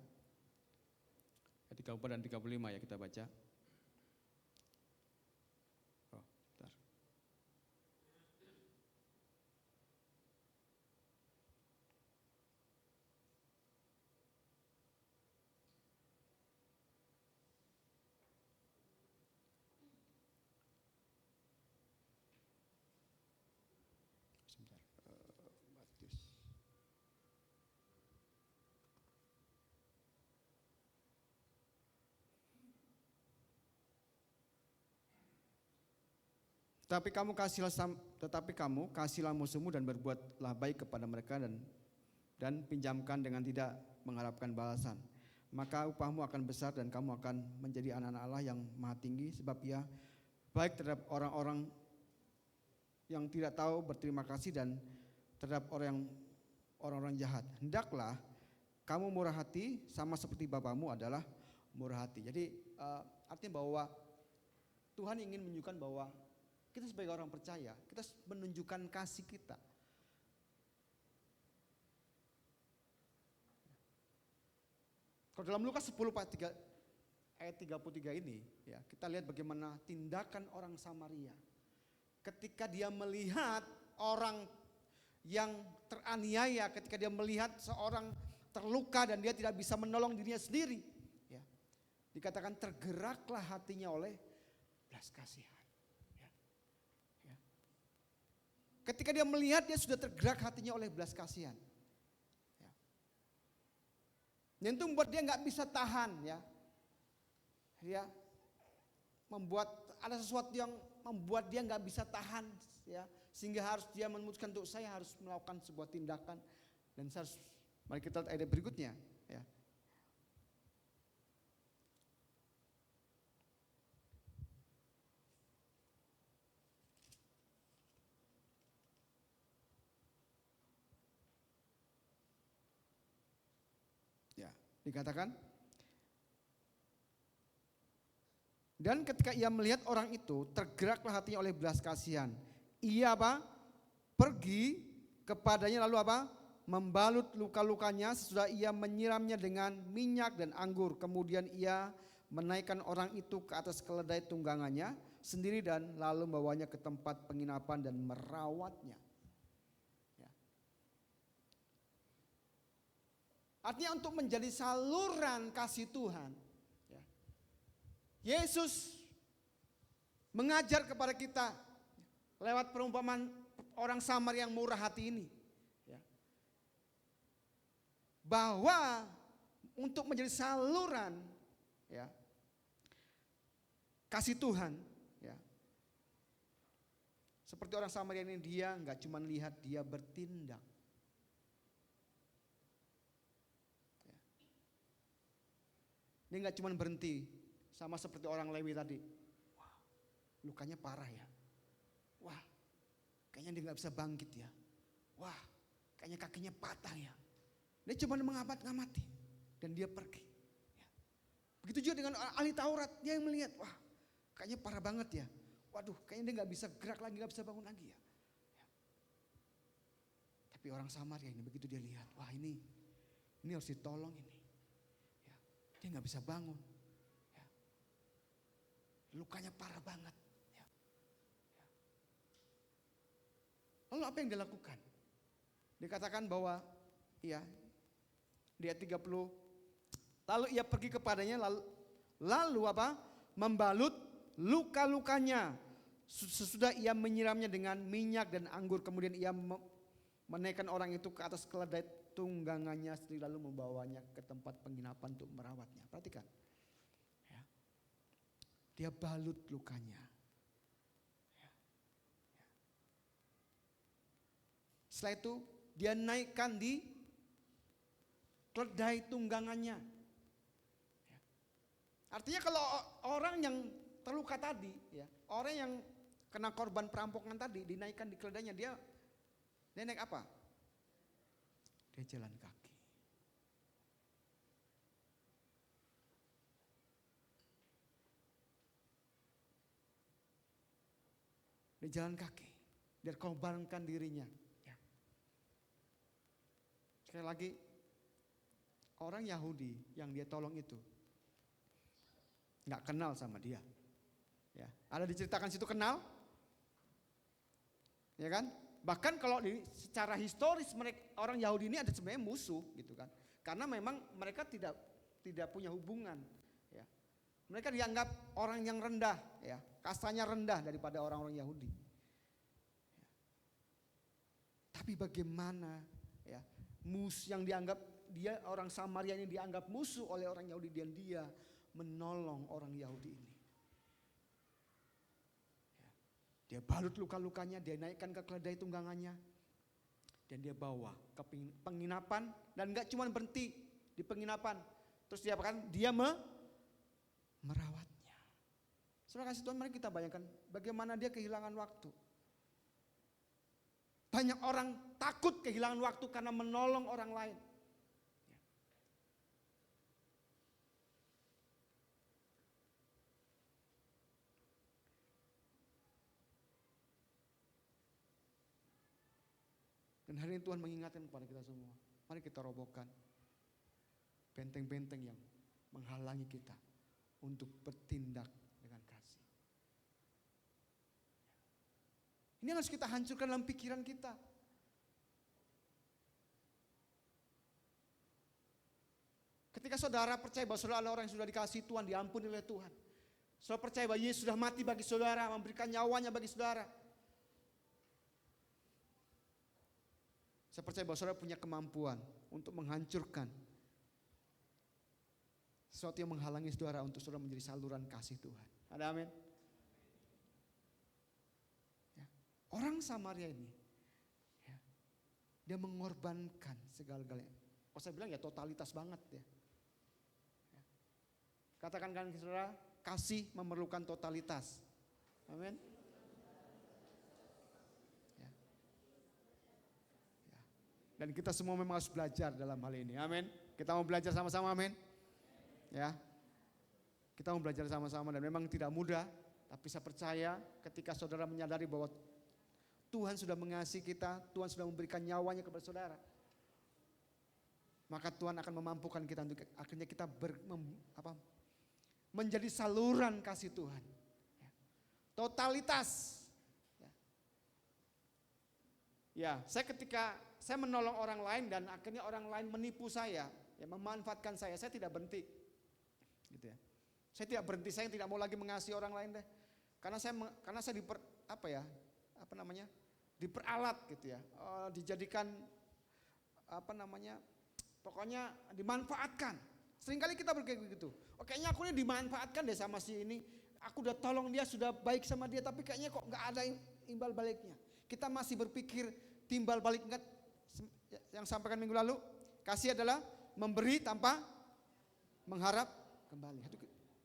Ayat 34 dan 35 ya kita baca. Oh, bentar. Tetapi kamu kasihlah musuhmu dan berbuatlah baik kepada mereka dan pinjamkan dengan tidak mengharapkan balasan. Maka upahmu akan besar dan kamu akan menjadi anak-anak Allah yang maha tinggi, sebab Ia baik terhadap orang-orang yang tidak tahu berterima kasih dan terhadap orang-orang jahat. Hendaklah kamu murah hati sama seperti Bapamu adalah murah hati. Jadi artinya bahwa Tuhan ingin menunjukkan bahwa kita sebagai orang percaya, kita menunjukkan kasih kita. Kalau dalam Lukas 10 ayat 33 ini, ya, kita lihat bagaimana tindakan orang Samaria. Ketika dia melihat orang yang teraniaya, ketika dia melihat seorang terluka dan dia tidak bisa menolong dirinya sendiri, ya, dikatakan tergeraklah hatinya oleh belas kasihan. Ya. Ya. Ketika dia melihat, dia sudah tergerak hatinya oleh belas kasihan. Dan itu membuat dia nggak bisa tahan, ya, membuat ada sesuatu yang membuat dia nggak bisa tahan, ya, sehingga harus dia memutuskan untuk saya harus melakukan sebuah tindakan dan saya harus. Mari kita lihat ayat berikutnya, ya. Dikatakan, dan ketika ia melihat orang itu, tergeraklah hatinya oleh belas kasihan. Ia apa? Pergi kepadanya lalu apa? Membalut luka-lukanya sesudah ia menyiramnya dengan minyak dan anggur. Kemudian ia menaikkan orang itu ke atas keledai tunggangannya sendiri dan lalu membawanya ke tempat penginapan dan merawatnya. Artinya untuk menjadi saluran kasih Tuhan, ya, Yesus mengajar kepada kita lewat perumpamaan orang Samaria yang murah hati ini, ya, bahwa untuk menjadi saluran, ya, kasih Tuhan, ya, seperti orang Samaria ini, dia nggak cuma lihat, dia bertindak. Dia nggak cuma berhenti sama seperti orang Lewi tadi. Wah, lukanya parah ya. Wah, kayaknya dia nggak bisa bangkit ya. Wah, kayaknya kakinya patah ya. Dia cuma mengamati dan dia pergi. Ya. Begitu juga dengan ahli Taurat, dia yang melihat, wah, kayaknya parah banget ya. Waduh, kayaknya dia nggak bisa gerak lagi, nggak bisa bangun lagi ya. Ya. Tapi orang Samaria ini begitu dia lihat, wah ini harus ditolong ini. Dia nggak bisa bangun, ya. Lukanya parah banget. Ya. Ya. Lalu apa yang dilakukan? Dikatakan bahwa, ya, di ayat 30, lalu ia pergi kepadanya lalu apa? Membalut luka-lukanya. Sesudah ia menyiramnya dengan minyak dan anggur, kemudian ia menaikkan orang itu ke atas keledai tunggangannya sendiri lalu membawanya ke tempat penginapan untuk merawatnya. Perhatikan, ya. Dia balut lukanya, ya. Ya. Setelah itu dia naikkan di keledai tunggangannya, ya. Artinya kalau orang yang terluka tadi, ya, orang yang kena korban perampokan tadi dinaikkan di keledainya, dia naik apa? Dia jalan kaki. Dia jalan kaki. Dia korbankan dirinya. Ya. Sekali lagi, orang Yahudi yang dia tolong itu nggak kenal sama dia. Ya. Ada diceritakan situ kenal, ya kan? Bahkan kalau secara historis orang Yahudi ini ada sebenarnya musuh gitu kan. Karena memang mereka tidak punya hubungan, ya. Mereka dianggap orang yang rendah, ya, kastanya rendah daripada orang-orang Yahudi. Ya. Tapi bagaimana, ya, musuh yang dianggap dia orang Samaria ini dianggap musuh oleh orang Yahudi dan dia menolong orang Yahudi ini. Ya. Dia Dia balut luka-lukanya, dia naikkan ke keledai tunggangannya. Dan dia bawa ke penginapan, dan gak cuma berhenti di penginapan. Terus dia merawatnya. Saudara kasih Tuhan, mari kita bayangkan bagaimana dia kehilangan waktu. Banyak orang takut kehilangan waktu karena menolong orang lain. Dan hari ini Tuhan mengingatkan kepada kita semua. Mari kita robohkan benteng-benteng yang menghalangi kita untuk bertindak dengan kasih. Ini harus kita hancurkan dalam pikiran kita. Ketika saudara percaya bahwa saudara adalah orang yang sudah dikasihi Tuhan, diampuni oleh Tuhan. Saudara percaya bahwa Yesus sudah mati bagi saudara, memberikan nyawanya bagi saudara. Saya percaya bahwa saudara punya kemampuan untuk menghancurkan sesuatu yang menghalangi saudara untuk saudara menjadi saluran kasih Tuhan. Ada amin? Ya. Orang Samaria ini, ya, dia mengorbankan segala-galanya. Oh, saya bilang ya totalitas banget ya. Ya. Katakan kan saudara, kasih memerlukan totalitas. Amin. Dan kita semua memang harus belajar dalam hal ini. Amin. Kita mau belajar sama-sama, amin. Ya. Kita mau belajar sama-sama dan memang tidak mudah. Tapi saya percaya ketika saudara menyadari bahwa Tuhan sudah mengasihi kita, Tuhan sudah memberikan nyawanya kepada saudara. Maka Tuhan akan memampukan kita untuk akhirnya kita menjadi saluran kasih Tuhan. Ya. Totalitas. Ya, ketika saya menolong orang lain dan akhirnya orang lain menipu saya, ya memanfaatkan saya tidak berhenti. Gitu ya. Saya tidak berhenti, saya tidak mau lagi mengasihi orang lain deh. Karena saya diperalat gitu ya. Dijadikan pokoknya dimanfaatkan. Seringkali kita berpikir begitu. Oh, kayaknya aku ini dimanfaatkan deh sama si ini. Aku udah tolong dia, sudah baik sama dia, tapi kayaknya kok nggak ada imbal baliknya. Kita masih berpikir timbal balik. Ingat yang sampaikan minggu lalu, kasih adalah memberi tanpa mengharap kembali.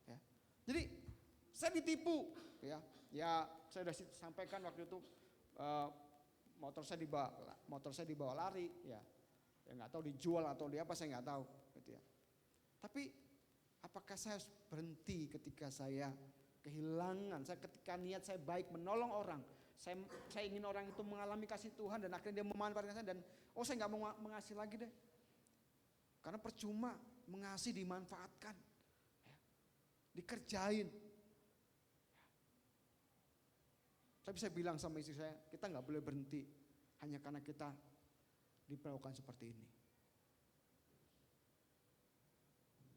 Ya. Jadi saya ditipu, ya saya sudah sampaikan waktu itu motor saya dibawa lari, ya nggak tahu dijual atau di apa saya nggak tahu, gitu ya. Tapi apakah saya harus berhenti ketika saya kehilangan, ketika niat saya baik menolong orang? Saya ingin orang itu mengalami kasih Tuhan dan akhirnya dia memanfaatkan saya dan saya nggak mau mengasihi lagi deh. Karena percuma mengasihi dimanfaatkan, ya, dikerjain. Tapi saya bilang sama istri saya, kita nggak boleh berhenti hanya karena kita diperlakukan seperti ini. Ya.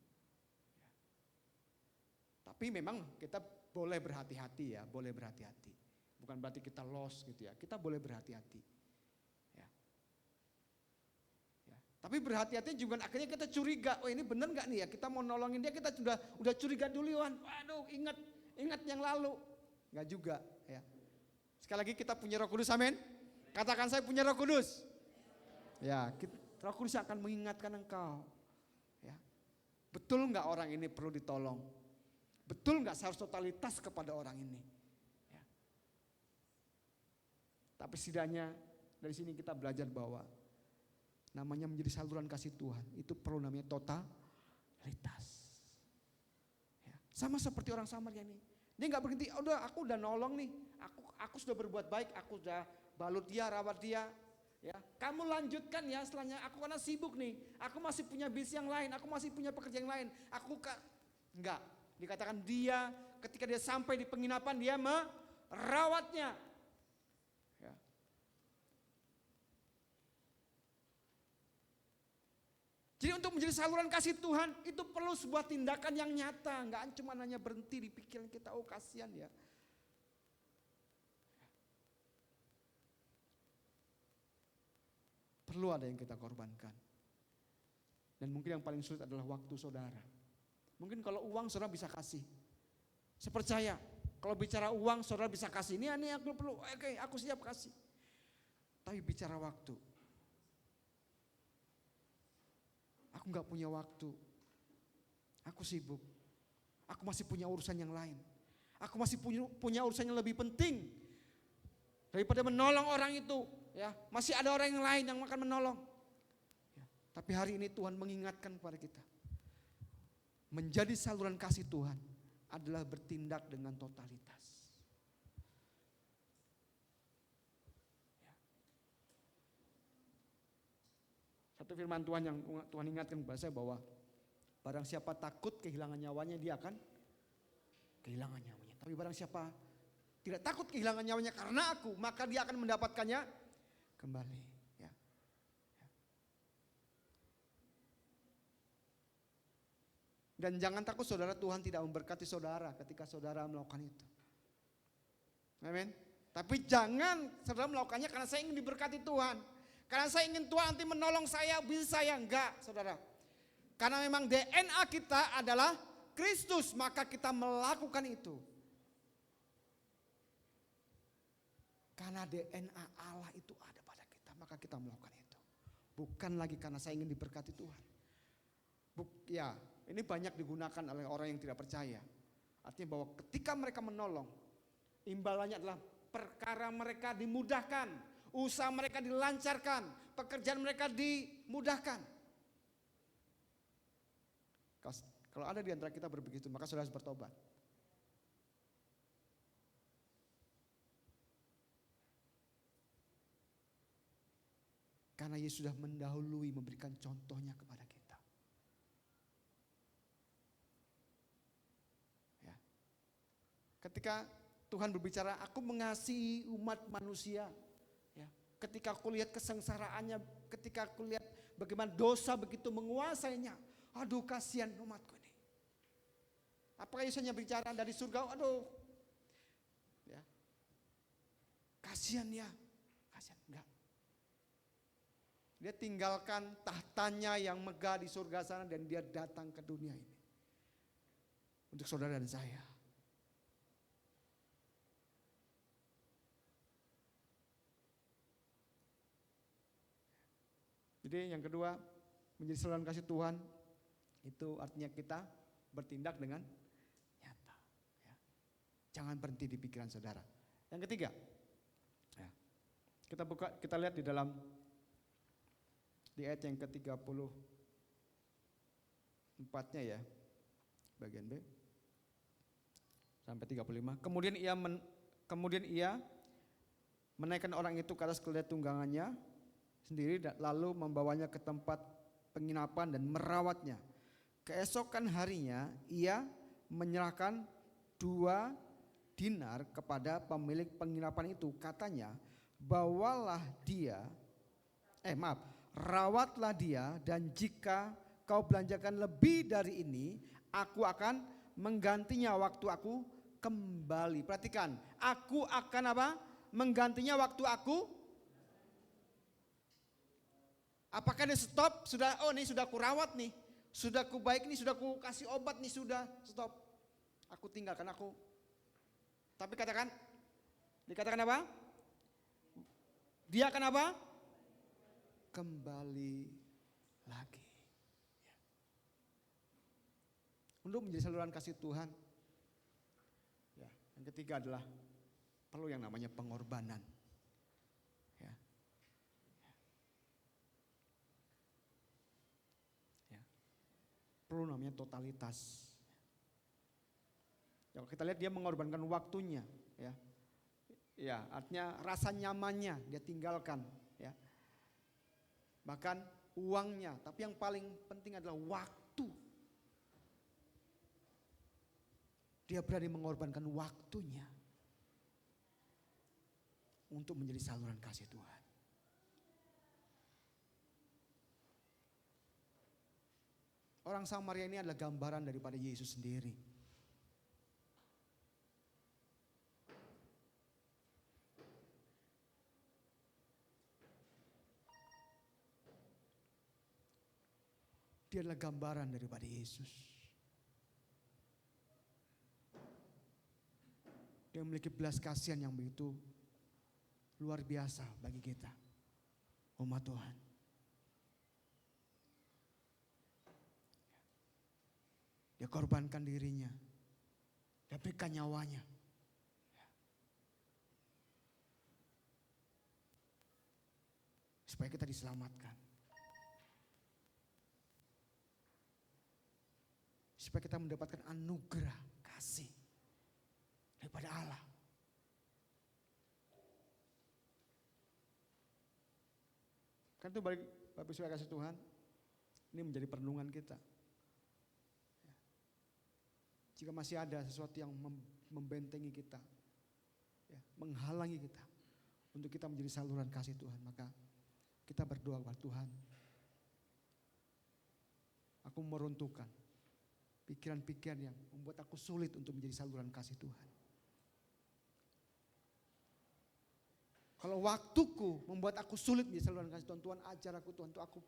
Tapi memang kita boleh berhati-hati ya, boleh berhati-hati. Bukan berarti kita lost gitu ya, kita boleh berhati-hati. Ya. Ya. Tapi berhati-hati juga akhirnya kita curiga, oh ini benar nggak nih ya, kita mau nolongin dia kita udah curiga duluan. Waduh, ingat yang lalu. Nggak juga ya. Sekali lagi kita punya Roh Kudus, amin. Katakan saya punya Roh Kudus. Ya, Roh Kudus akan mengingatkan engkau. Ya. Betul nggak orang ini perlu ditolong? Betul nggak saya harus totalitas kepada orang ini? Tapi setidaknya dari sini kita belajar bahwa namanya menjadi saluran kasih Tuhan itu perlu namanya totalitas. Ya. Sama seperti orang Samaria ini, dia nggak berhenti. Aku udah nolong nih, aku sudah berbuat baik, aku sudah balut dia, rawat dia. Ya, kamu lanjutkan ya setelahnya. Aku karena sibuk nih, aku masih punya bisnis yang lain, aku masih punya pekerjaan yang lain. Enggak. Dikatakan dia ketika dia sampai di penginapan dia merawatnya. Jadi untuk menjadi saluran kasih Tuhan itu perlu sebuah tindakan yang nyata. Enggak cuma hanya berhenti di pikiran kita, oh kasihan ya. Perlu ada yang kita korbankan. Dan mungkin yang paling sulit adalah waktu saudara. Mungkin kalau uang saudara bisa kasih. Saya percaya Kalau bicara uang, saudara bisa kasih. Ini aku perlu, oke, aku siap kasih. Tapi bicara waktu, aku nggak punya waktu. Aku sibuk. Aku masih punya urusan yang lain. Aku masih punya urusan yang lebih penting daripada menolong orang itu. Ya, masih ada orang yang lain yang akan menolong. Ya, tapi hari ini Tuhan mengingatkan kepada kita, menjadi saluran kasih Tuhan adalah bertindak dengan totalitas. Ya. Satu firman Tuhan yang Tuhan ingatkan kepada saya bahwa barang siapa takut kehilangan nyawanya, dia akan kehilangan nyawanya. Tapi barang siapa tidak takut kehilangan nyawanya karena aku, maka dia akan mendapatkannya kembali. Ya. Ya. Dan jangan takut saudara, Tuhan tidak memberkati saudara ketika saudara melakukan itu. Amin. Tapi jangan saudara melakukannya karena saya ingin diberkati Tuhan. Karena saya ingin Tuhan nanti menolong saya, bisa saya. Enggak saudara. Karena memang DNA kita adalah Kristus, maka kita melakukan itu. Karena DNA Allah itu ada pada kita, maka kita melakukan itu. Bukan lagi karena saya ingin diberkati Tuhan. Ya, ini banyak digunakan oleh orang yang tidak percaya. Artinya bahwa ketika mereka menolong, imbalannya adalah perkara mereka dimudahkan, usaha mereka dilancarkan, pekerjaan mereka dimudahkan. Kalau ada di antara kita begitu, maka saudara harus bertobat. Karena Yesus sudah mendahului memberikan contohnya kepada kita. Ya. Ketika Tuhan berbicara, aku mengasihi umat manusia. Ya. Ketika aku lihat kesengsaraannya, ketika aku lihat bagaimana dosa begitu menguasainya. Aduh, kasihan umatku ini. Apakah Yesus hanya bicara dari surga? Aduh, ya, kasihan ya, kasihan enggak. Dia tinggalkan tahtanya yang megah di surga sana dan dia datang ke dunia ini untuk saudara dan saya. Jadi yang kedua, menjadi saluran kasih Tuhan itu artinya kita bertindak dengan nyata. Ya. Jangan berhenti di pikiran saudara. Yang ketiga, ya, kita lihat di dalam di ayat yang ke-34-nya ya, bagian B sampai 35. Kemudian ia menaikkan orang itu ke atas keledai tunggangannya sendiri, lalu membawanya ke tempat penginapan dan merawatnya. Keesokan harinya ia menyerahkan 2 dinar kepada pemilik penginapan itu. Katanya, rawatlah dia, dan jika kau belanjakan lebih dari ini, aku akan menggantinya waktu aku kembali. Perhatikan, aku akan apa? Menggantinya waktu aku. Apakah dia stop? Ini sudah aku rawat nih. Sudah aku baik nih, sudah aku kasih obat nih, sudah stop. Aku tinggalkan aku. Tapi dikatakan apa? Dia akan apa? Kembali lagi. Untuk menjadi saluran kasih Tuhan. Ya, yang ketiga adalah perlu yang namanya pengorbanan. Ya. Ya. Perlu namanya totalitas. Ya, kita lihat dia mengorbankan waktunya, ya. Ya, artinya rasa nyamannya dia tinggalkan, ya. Bahkan uangnya, tapi yang paling penting adalah waktu. Dia berani mengorbankan waktunya untuk menjadi saluran kasih Tuhan. Orang Samaria ini adalah gambaran daripada Yesus sendiri. Dia adalah gambaran daripada Yesus. Dia memiliki belas kasihan yang begitu luar biasa bagi kita, umat Tuhan. Dia korbankan dirinya, dia berikan nyawanya. Supaya kita diselamatkan. Supaya kita mendapatkan anugerah kasih daripada Allah. Kan itu balik Bapak Ibu kasih Tuhan, ini menjadi perenungan kita. Jika masih ada sesuatu yang membentengi kita, menghalangi kita untuk kita menjadi saluran kasih Tuhan, maka kita berdoa kepada Tuhan. Aku meruntuhkan pikiran-pikiran yang membuat aku sulit untuk menjadi saluran kasih Tuhan. Kalau waktuku membuat aku sulit menjadi saluran kasih Tuhan, Tuhan ajar aku Tuhan, untuk aku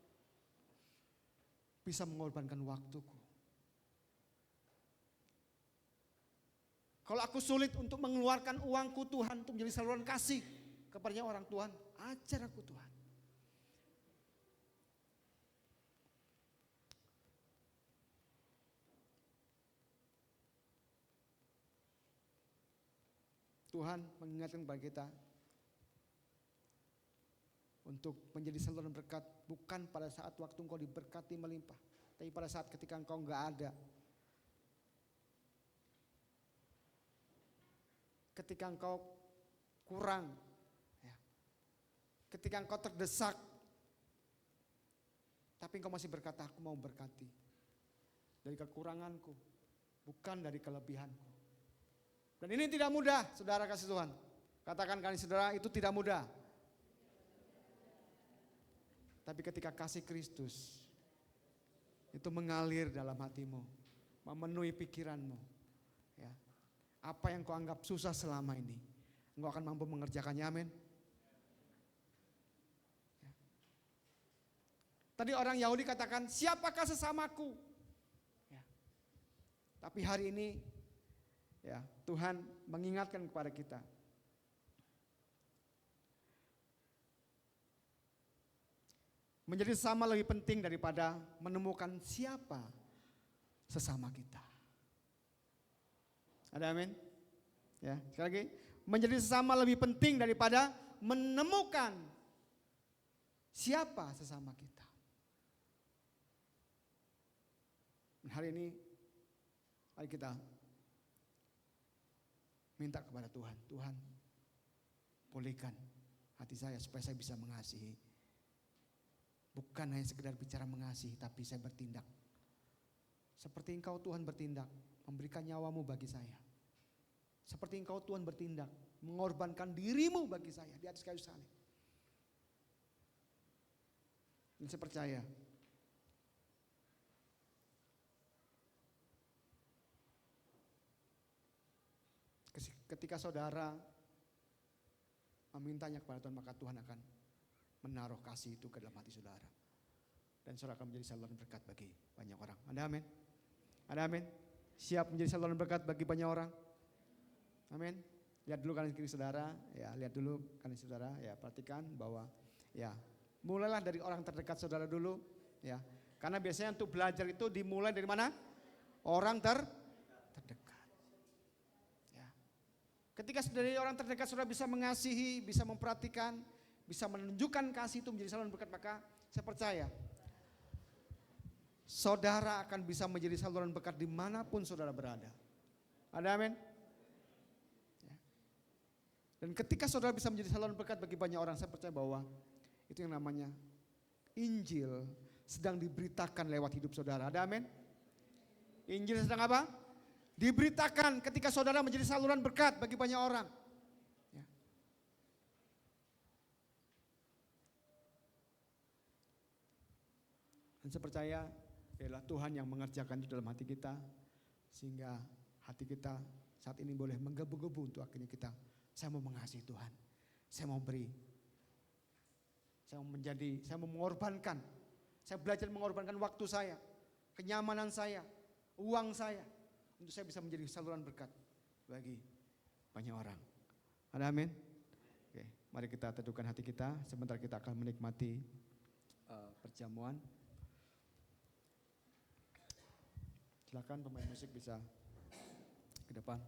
bisa mengorbankan waktuku. Kalau aku sulit untuk mengeluarkan uangku Tuhan untuk menjadi saluran kasih kepada orang, Tuhan ajar aku Tuhan. Tuhan mengingatkan kepada kita untuk menjadi saluran berkat bukan pada saat waktu engkau diberkati melimpah, tapi pada saat ketika engkau enggak ada. Ketika engkau kurang, ketika engkau terdesak, tapi engkau masih berkata, aku mau berkati dari kekuranganku, bukan dari kelebihanku. Dan ini tidak mudah, saudara kasih Tuhan. Katakan kali saudara, itu tidak mudah. Tapi ketika kasih Kristus itu mengalir dalam hatimu, memenuhi pikiranmu, ya, apa yang kau anggap susah selama ini, engkau akan mampu mengerjakannya, amin. Ya. Tadi orang Yahudi katakan, siapakah sesamaku? Ya. Tapi hari ini, ya, Tuhan mengingatkan kepada kita. Menjadi sesama lebih penting daripada menemukan siapa sesama kita. Ada amin? Ya, sekali lagi, menjadi sesama lebih penting daripada menemukan siapa sesama kita. Hari ini, mari kita minta kepada Tuhan, Tuhan pulihkan hati saya supaya saya bisa mengasihi. Bukan hanya sekedar bicara mengasihi, tapi saya bertindak. Seperti Engkau Tuhan bertindak, memberikan nyawamu bagi saya. Seperti Engkau Tuhan bertindak, mengorbankan dirimu bagi saya di atas kayu salib. Dan saya percaya, ketika saudara memintanya kepada Tuhan, maka Tuhan akan menaruh kasih itu ke dalam hati saudara. Dan saudara akan menjadi saluran berkat bagi banyak orang. Ada amin? Ada amin? Siap menjadi saluran berkat bagi banyak orang? Amin? Lihat dulu kanan kiri saudara, ya, lihat dulu kanan saudara, ya, perhatikan bahwa, ya, mulailah dari orang terdekat saudara dulu, ya. Karena biasanya untuk belajar itu dimulai dari mana? Orang terdekat. Ya. Ketika dari orang terdekat saudara bisa mengasihi, bisa memperhatikan, bisa menunjukkan kasih itu menjadi saluran berkat, maka saya percaya saudara akan bisa menjadi saluran berkat dimanapun saudara berada. Ada amin? Ya. Dan ketika saudara bisa menjadi saluran berkat bagi banyak orang, saya percaya bahwa itu yang namanya Injil sedang diberitakan lewat hidup saudara. Ada amin? Injil sedang apa? Diberitakan ketika saudara menjadi saluran berkat bagi banyak orang. Dan saya percaya ialah Tuhan yang mengerjakan itu dalam hati kita, sehingga hati kita saat ini boleh menggebu-gebu untuk akhirnya saya mau mengasihi Tuhan, saya mau beri, saya mau mengorbankan, saya belajar mengorbankan waktu saya, kenyamanan saya, uang saya, untuk saya bisa menjadi saluran berkat bagi banyak orang. Ada amin? Oke, mari kita teduhkan hati kita. Sebentar kita akan menikmati perjamuan. Silakan pemain musik bisa ke depan.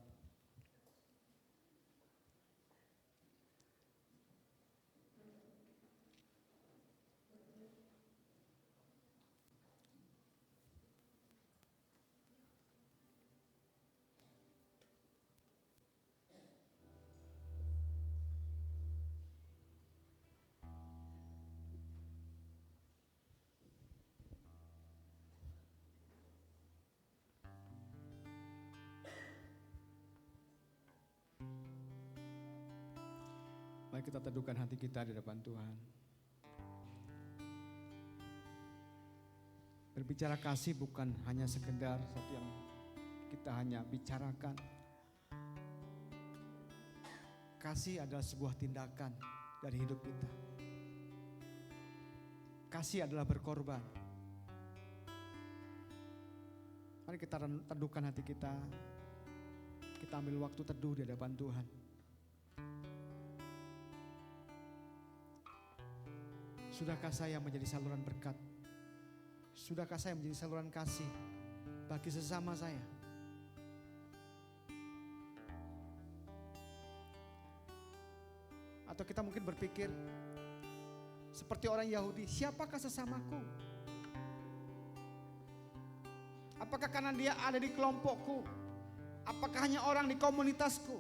Mari kita teduhkan hati kita di depan Tuhan. Berbicara kasih bukan hanya sekedar satu yang kita hanya bicarakan. Kasih adalah sebuah tindakan dari hidup kita. Kasih adalah berkorban. Mari kita teduhkan hati kita. Kita ambil waktu teduh di hadapan Tuhan. Sudahkah saya menjadi saluran berkat? Sudahkah saya menjadi saluran kasih bagi sesama saya? Atau kita mungkin berpikir seperti orang Yahudi, siapakah sesamaku? Apakah karena dia ada di kelompokku? Apakah hanya orang di komunitasku?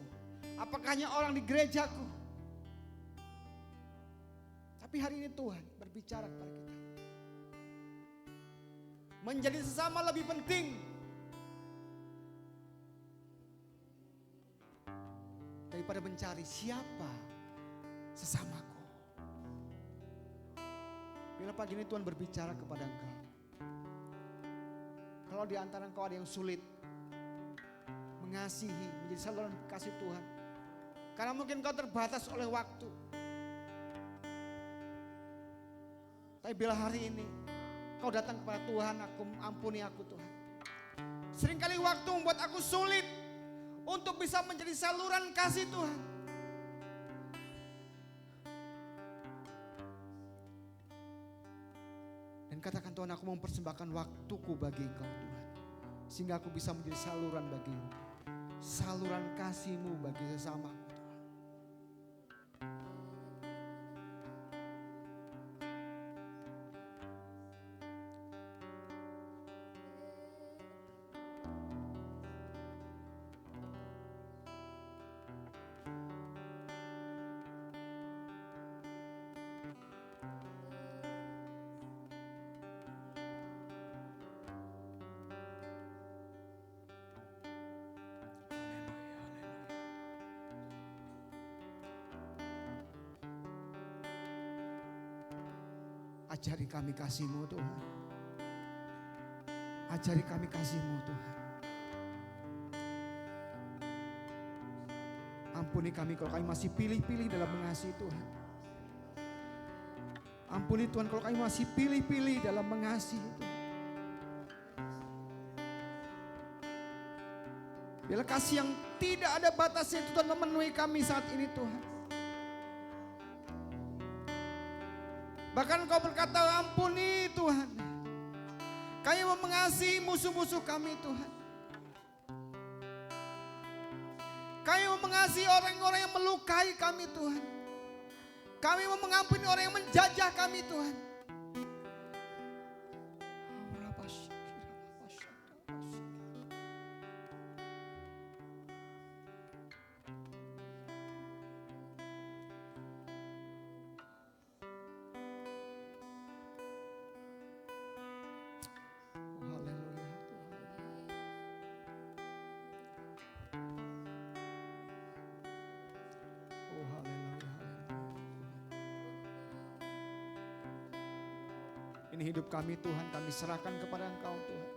Apakah hanya orang di gerejaku? Tapi hari ini Tuhan berbicara kepada kita. Menjadi sesama lebih penting daripada mencari siapa sesamaku. Bila pagi ini Tuhan berbicara kepada engkau. Kalau di antara engkau ada yang sulit mengasihi, menjadi saluran kasih Tuhan. Karena mungkin kau terbatas oleh waktu. Tapi bila hari ini kau datang kepada Tuhan, ampuni aku Tuhan. Seringkali waktu membuat aku sulit untuk bisa menjadi saluran kasih Tuhan. Dan katakan Tuhan, aku mau mempersembahkan waktuku bagi Engkau Tuhan. Sehingga aku bisa menjadi saluran bagimu. Saluran kasih-Mu bagi sesama. Ajari kami kasih-Mu Tuhan. Ajari kami kasih-Mu Tuhan. Ampuni kami kalau kami masih pilih-pilih dalam mengasihi Tuhan. Ampuni Tuhan kalau kami masih pilih-pilih dalam mengasihi Tuhan. Bila kasih yang tidak ada batasnya itu Tuhan memenuhi kami saat ini Tuhan. Bahkan Engkau berkata, ampuni Tuhan. Kami mau mengasihi musuh-musuh kami Tuhan. Kami mau mengasihi orang-orang yang melukai kami Tuhan. Kami mau mengampuni orang yang menjajah kami Tuhan. Ini hidup kami Tuhan, kami serahkan kepada Engkau Tuhan.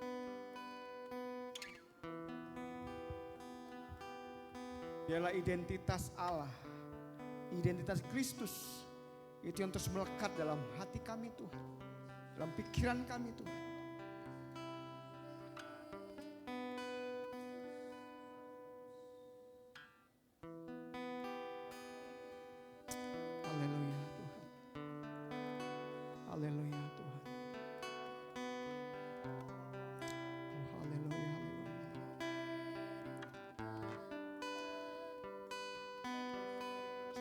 Biarlah identitas Allah, identitas Kristus itu yang terus melekat dalam hati kami Tuhan, dalam pikiran kami Tuhan.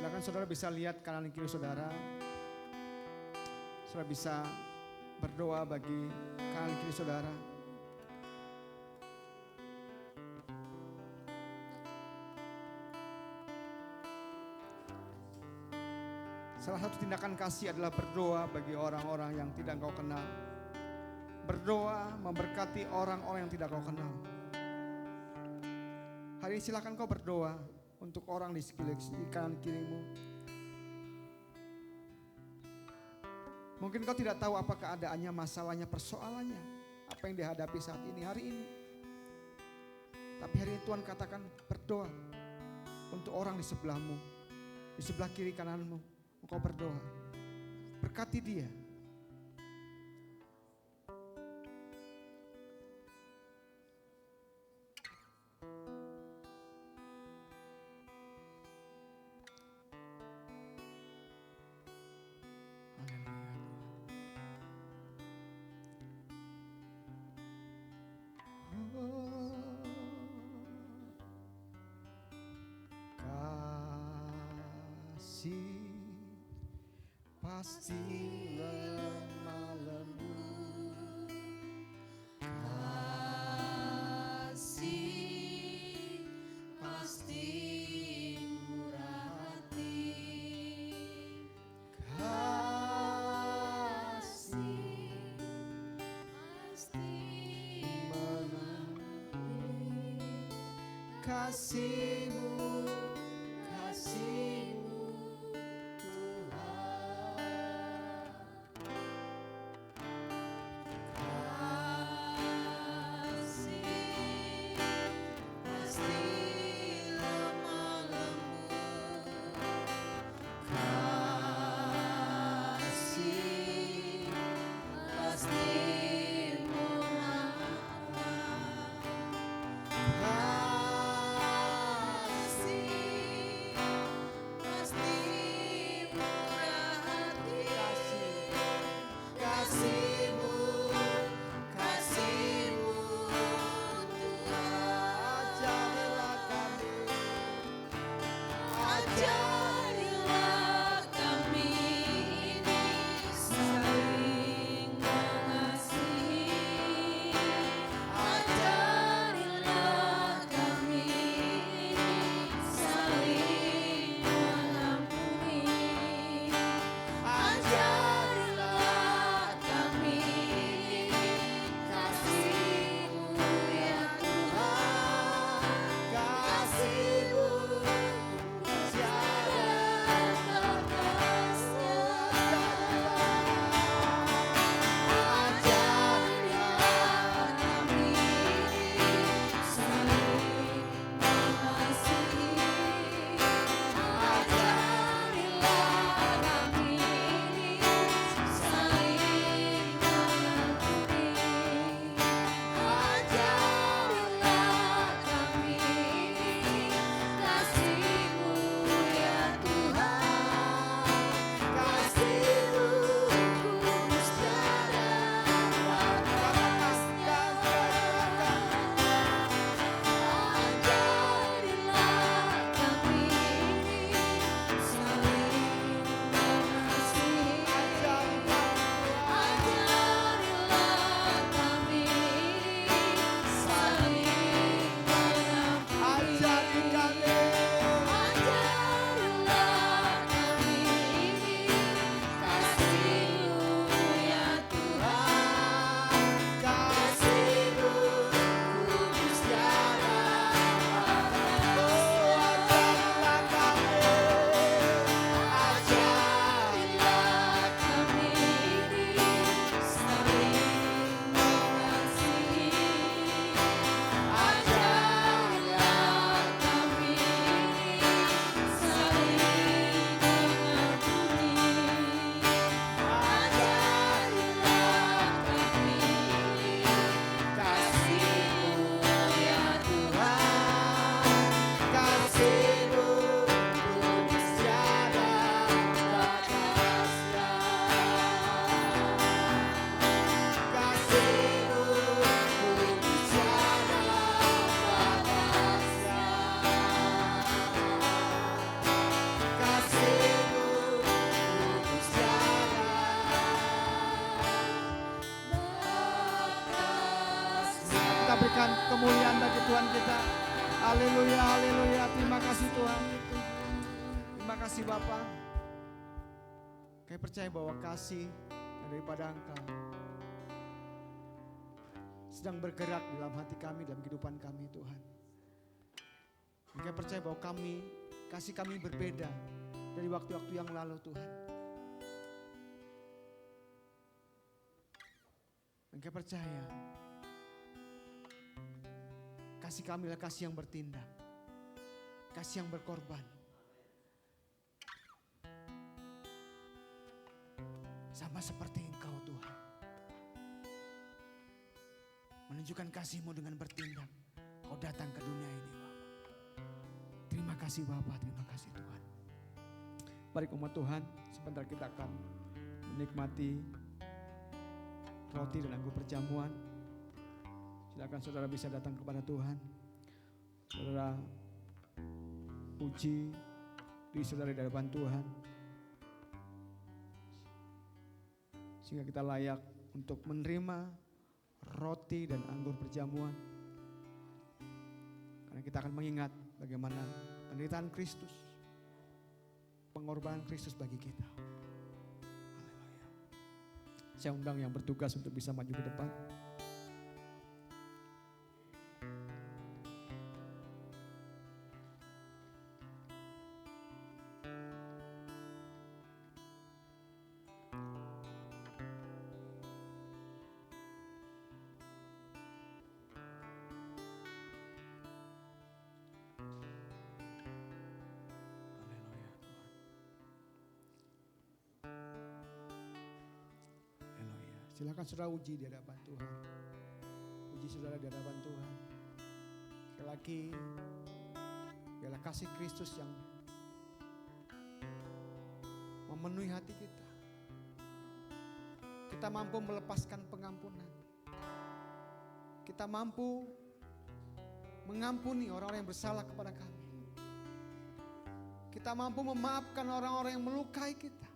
Silakan saudara bisa lihat kanan kiri saudara. Saudara bisa berdoa bagi kanan kiri saudara. Salah satu tindakan kasih adalah berdoa bagi orang-orang yang tidak kau kenal. Berdoa memberkati orang-orang yang tidak kau kenal. Hari ini silakan kau berdoa untuk orang di kanan kirimu. Mungkin kau tidak tahu apa keadaannya, masalahnya, persoalannya, apa yang dihadapi saat ini, hari ini. Tapi hari ini Tuhan katakan berdoa untuk orang di sebelahmu, di sebelah kiri kananmu. Engkau berdoa, berkati dia. Kasih pasti lemah lembut, kasih pasti murah hati, kasih pasti mengampuni, kasih-Mu, kasih-Mu Tuhan. kasih pasti lemah lembut, kasih pasti murah, kasih kita berikan kemuliaan bagi Tuhan kita. Haleluya, haleluya. Terima kasih Tuhan. Terima kasih Bapa. Kami percaya bahwa kasih daripada Engkau sedang bergerak dalam hati kami, dalam kehidupan kami Tuhan. Kami percaya bahwa kasih kami berbeda dari waktu-waktu yang lalu Tuhan. Dan kami percaya kasih kami adalah kasih yang bertindak, kasih yang berkorban. Sama seperti Engkau Tuhan, menunjukkan kasih-Mu dengan bertindak. Kau datang ke dunia ini Bapa. Terima kasih Bapa, terima kasih Tuhan. Mari umat Tuhan, sebentar kita akan menikmati roti dan anggur perjamuan. Silakan saudara bisa datang kepada Tuhan. Saudara puji diri saudara di hadapan Tuhan, sehingga kita layak untuk menerima roti dan anggur perjamuan. Karena kita akan mengingat bagaimana penderitaan Kristus, pengorbanan Kristus bagi kita. Haleluya. Saya undang yang bertugas untuk bisa maju ke depan. Silakan saudara uji di hadapan Tuhan. Uji saudara di hadapan Tuhan. Sekali lagi, biarlah kasih Kristus yang memenuhi hati kita. Kita mampu melepaskan pengampunan. Kita mampu mengampuni orang-orang yang bersalah kepada kami. Kita mampu memaafkan orang-orang yang melukai kita.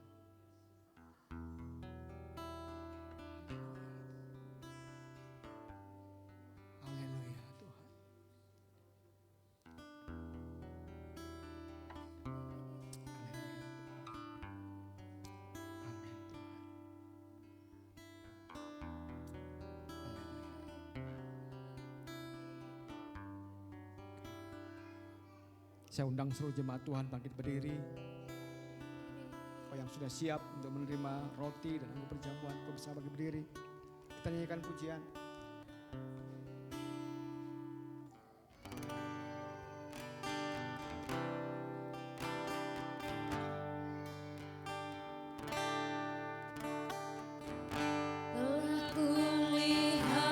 Saya undang seluruh jemaat Tuhan bangkit berdiri. Kau yang sudah siap untuk menerima roti dan anggur perjamuan, kau bisa bangkit berdiri. Kita nyanyikan pujian. Telah kulihat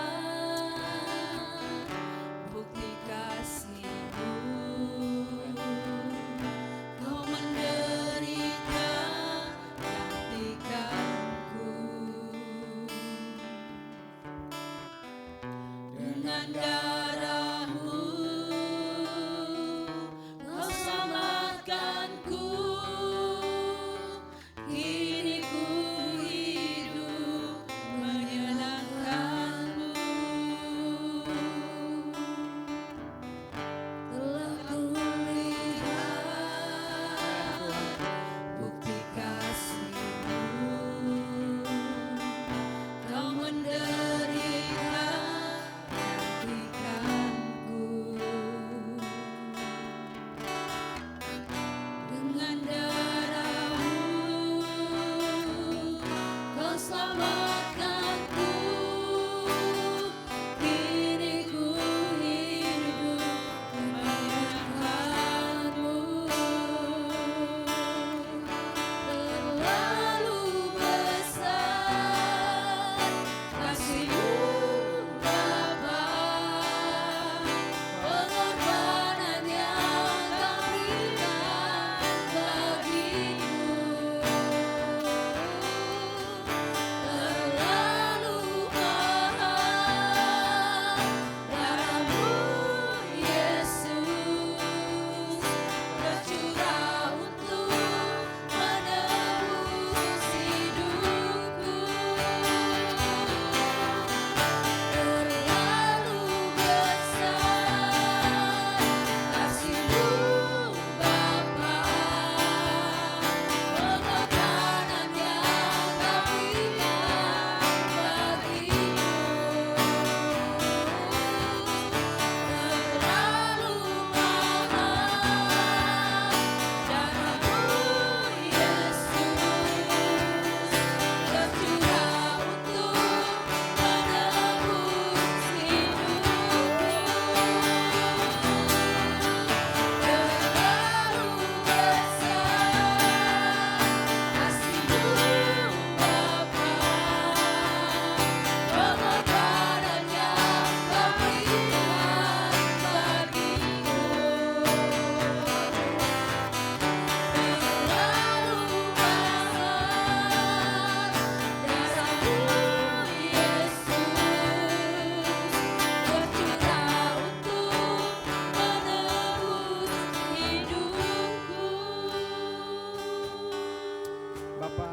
bukti kasih-Mu, Kau menderita gantikanku. Bapa,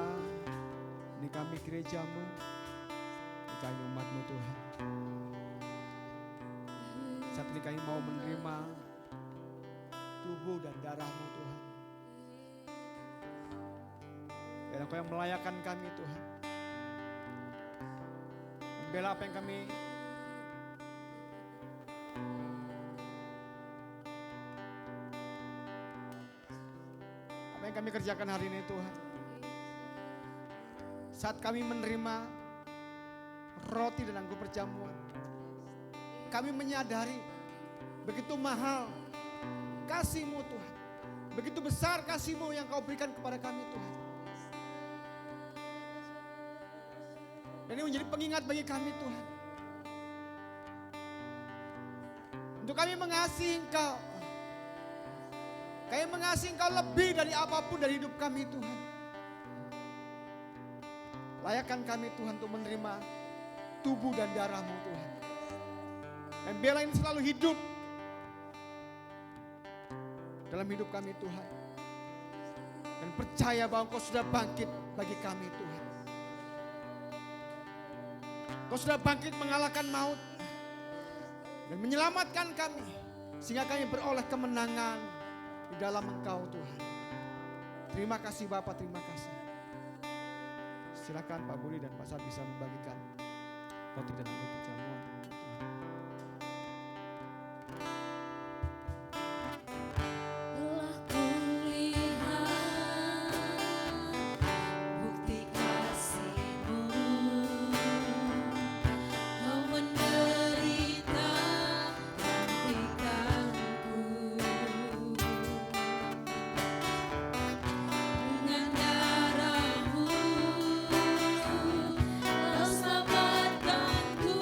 ini kami gerejamu, ini kami umatmu Tuhan. Saat ini kami mau menerima tubuh dan darahmu Tuhan. Dan Engkau yang melayakan kami Tuhan. Membela apa yang kami kerjakan hari ini Tuhan. Saat kami menerima roti dan anggur perjamuan, kami menyadari begitu mahal kasih-Mu Tuhan. Begitu besar kasih-Mu yang Kau berikan kepada kami Tuhan. Dan ini menjadi pengingat bagi kami Tuhan. Untuk kami mengasihi Engkau. Kami mengasihi Engkau lebih dari apapun dari hidup kami Tuhan. Layakkan kami Tuhan untuk menerima tubuh dan darah-Mu Tuhan. Dan biarlah ini selalu hidup dalam hidup kami Tuhan. Dan percaya bahwa Engkau sudah bangkit bagi kami Tuhan. Engkau sudah bangkit mengalahkan maut. Dan menyelamatkan kami. Sehingga kami beroleh kemenangan di dalam Engkau Tuhan. Terima kasih Bapak, terima kasih. Silakan Pak Budi dan Pak Sar bisa membagikan roti dan anggur perjamuan. Telah kulihat bukti kasih-Mu, Kau menderita gantikanku. Dengan darah-Mu Kau selamatkanku.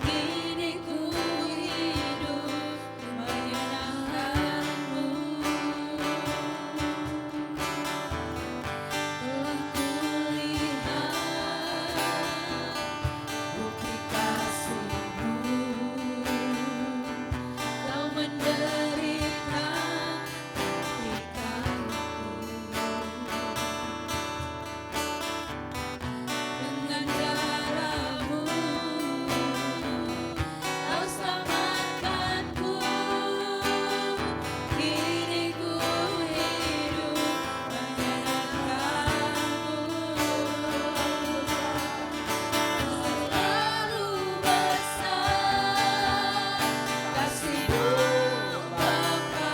Kini ku hidup menyenangkan-Mu. Telah kulihat bukti kasih-Mu, Kau menderita gantikanku. Dengan darah-Mu Kau selamatkanku. Kini ku hidup menyenangkan-Mu. Terlalu besar kasih-Mu Bapa,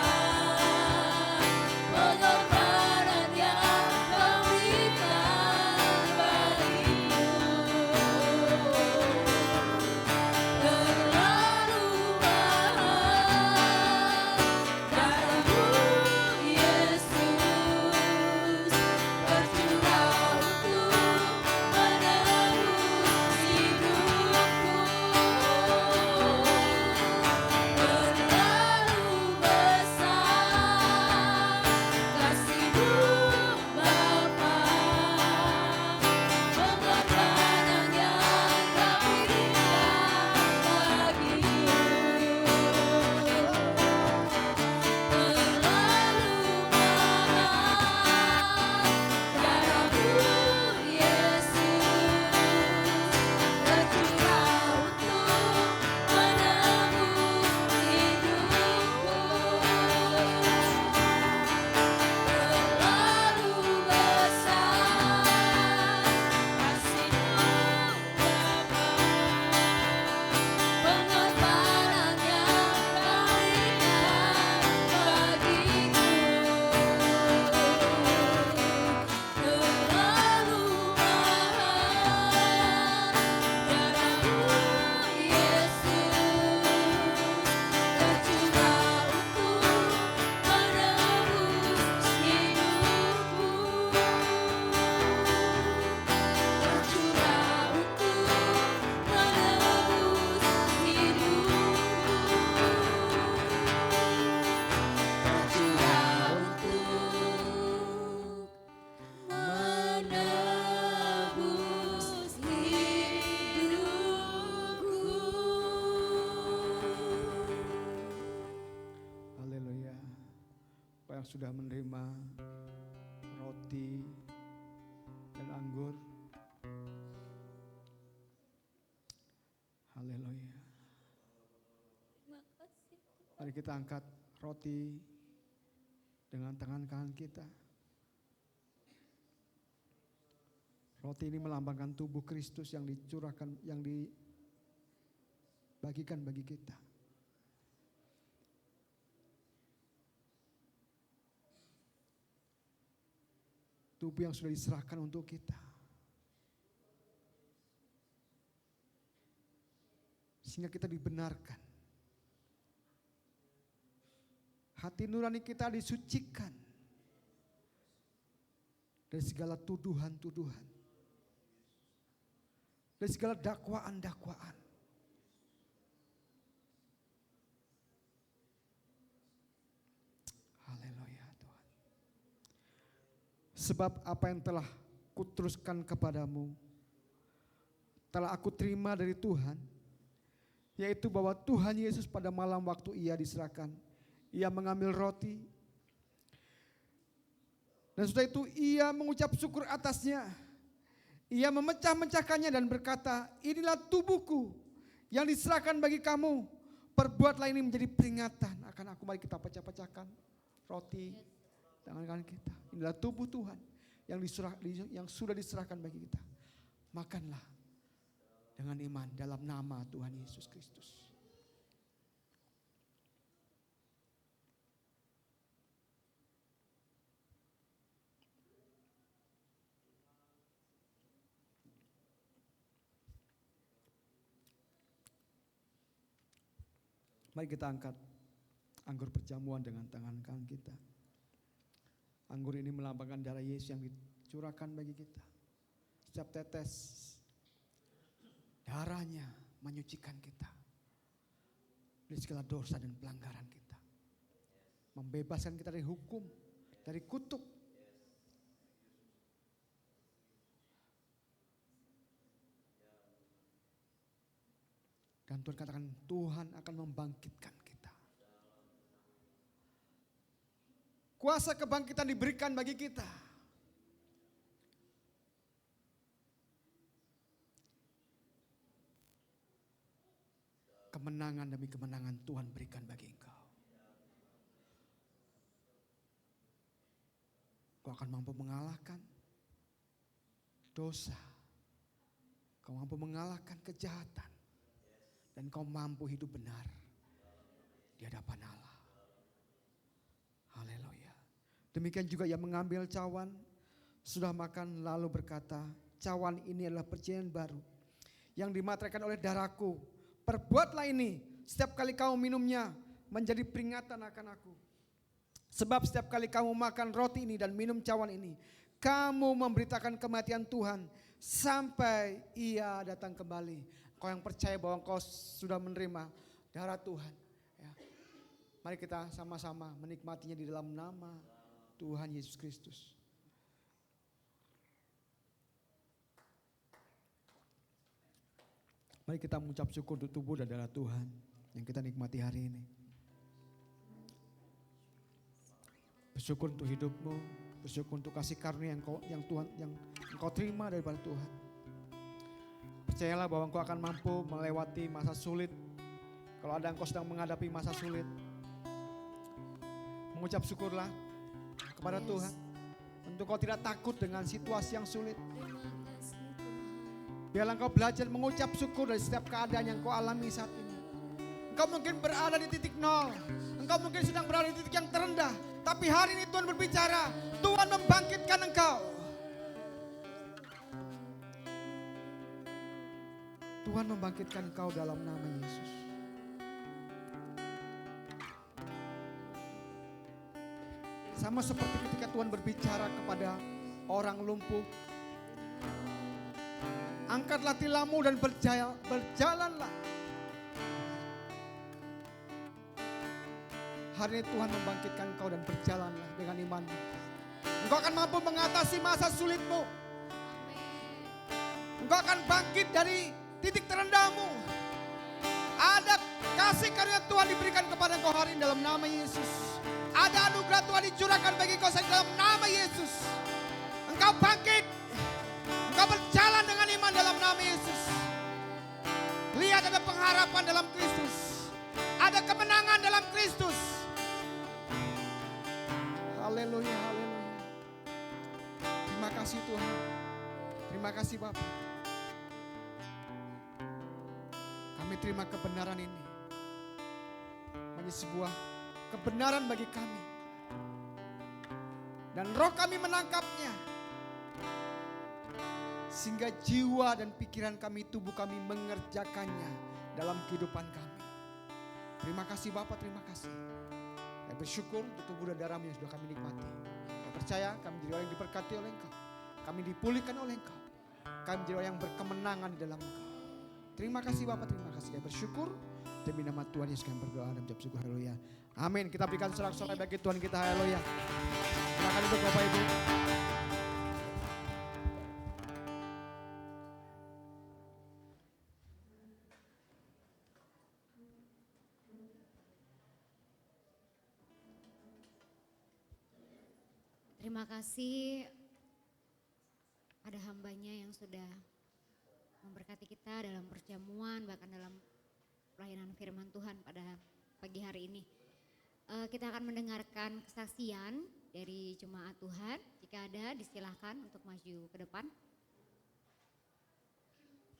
pengorbanan yang Kau berikan bagiku. Terlalu mahal darah-Mu Yesus tercurah untuk menebus hidupku. Terlalu besar kasih-Mu Bapa, pengorbanan yang Kau berikan bagiku. Terlalu mahal darah-Mu Yesus tercurah untuk menebus hidupku. Terlalu besar kasih-Mu Bapa, pengorbanan yang Kau berikan bagiku. Terlalu mahal darah-Mu Yesus tercurah untuk menebus hidupku. Tercurah untuk menebus hidupku. Tercurah untuk menebus hidupku. Haleluya. Apa yang sudah menerima roti Mari kita angkat roti dengan tangan kanan kita. Roti ini melambangkan tubuh Kristus yang dicurahkan, yang dibagikan bagi kita. Tubuh yang sudah diserahkan untuk kita. Sehingga kita dibenarkan. Hati nurani kita disucikan dari segala tuduhan-tuduhan, dari segala dakwaan-dakwaan. Haleluya Tuhan. Sebab apa yang telah kuteruskan kepadamu telah aku terima dari Tuhan, yaitu bahwa Tuhan Yesus pada malam waktu ia diserahkan, ia mengambil roti, dan setelah itu ia mengucap syukur atasnya. Ia memecah-mecahkannya dan berkata, inilah tubuhku yang diserahkan bagi kamu. Perbuatlah ini menjadi peringatan akan aku. Mari kita pecah-pecahkan roti tangan kanan kita. Inilah tubuh Tuhan yang sudah diserahkan bagi kita. Makanlah dengan iman dalam nama Tuhan Yesus Kristus. Mari kita angkat anggur perjamuan dengan tangan kanan kita. Anggur ini melambangkan darah Yesus yang dicurahkan bagi kita. Setiap tetes darahnya menyucikan kita dari segala dosa dan pelanggaran kita. Membebaskan kita dari hukum, dari kutuk. Dan Tuhan katakan Tuhan akan membangkitkan kita. Kuasa kebangkitan diberikan bagi kita. Kemenangan demi kemenangan Tuhan berikan bagi engkau. Kau akan mampu mengalahkan dosa. Kau mampu mengalahkan kejahatan. Dan kau mampu hidup benar di hadapan Allah. Haleluya. Demikian juga ia mengambil cawan, sudah makan lalu berkata, cawan ini adalah perjanjian baru yang dimateraikan oleh darahku. Perbuatlah ini setiap kali kamu minumnya menjadi peringatan akan aku. Sebab setiap kali kamu makan roti ini dan minum cawan ini, kamu memberitakan kematian Tuhan sampai ia datang kembali. Kau yang percaya bahwa kau sudah menerima darah Tuhan, ya. Mari kita sama-sama menikmatinya di dalam nama Tuhan Yesus Kristus. Mari kita mengucap syukur untuk tubuh dan darah Tuhan yang kita nikmati hari ini. Bersyukur untuk hidupmu, bersyukur untuk kasih karunia yang engkau terima daripada Tuhan. Percayalah bahwa engkau akan mampu melewati masa sulit. Kalau ada engkau sedang menghadapi masa sulit, mengucap syukurlah kepada Tuhan. Untuk kau tidak takut dengan situasi yang sulit. Biarlah engkau belajar mengucap syukur dari setiap keadaan yang kau alami saat ini. Engkau mungkin berada di titik nol. Engkau mungkin sedang berada di titik yang terendah. Tapi hari ini Tuhan berbicara, Tuhan membangkitkan engkau. Tuhan membangkitkan engkau dalam nama Yesus. Sama seperti ketika Tuhan berbicara kepada orang lumpuh. Angkatlah tilammu dan berjalanlah. Hari ini Tuhan membangkitkan engkau dan berjalanlah dengan imanmu. Engkau akan mampu mengatasi masa sulitmu. Engkau akan bangkit dari titik terendahmu. Ada kasih karunia Tuhan diberikan kepada engkau hari ini dalam nama Yesus. Ada anugerah Tuhan dicurahkan bagi engkau dalam nama Yesus. Engkau bangkit. Engkau berjalan dengan iman dalam nama Yesus. Lihat ada pengharapan dalam Kristus. Ada kemenangan dalam Kristus. kasih Tuhan. Terima kasih Bapak. Kami terima kebenaran ini. Menjadi sebuah kebenaran bagi kami. Dan roh kami menangkapnya. Sehingga jiwa dan pikiran kami, tubuh kami mengerjakannya dalam kehidupan kami. Terima kasih Bapak, terima kasih. Kami bersyukur untuk tubuh dan darah yang sudah kami nikmati. Kami percaya kami menjadi orang yang diberkati oleh Engkau. Kami dipulihkan oleh Engkau. Kami menjadi orang yang berkemenangan di dalam Engkau. Terima kasih Bapak, terima kasih. Kami bersyukur. Demi nama Tuhan Yesus kami berdoa dan mengucap syukur, haleluya. Amin. Kita berikan sorak-sorai bagi Tuhan kita, haleluya. Silakan untuk Bapak Ibu. Terima kasih ada hambanya yang sudah memberkati kita dalam perjamuan, bahkan dalam pelayanan firman Tuhan pada pagi hari ini. Kita akan mendengarkan kesaksian dari jemaat Tuhan. Jika ada, disilahkan untuk maju ke depan.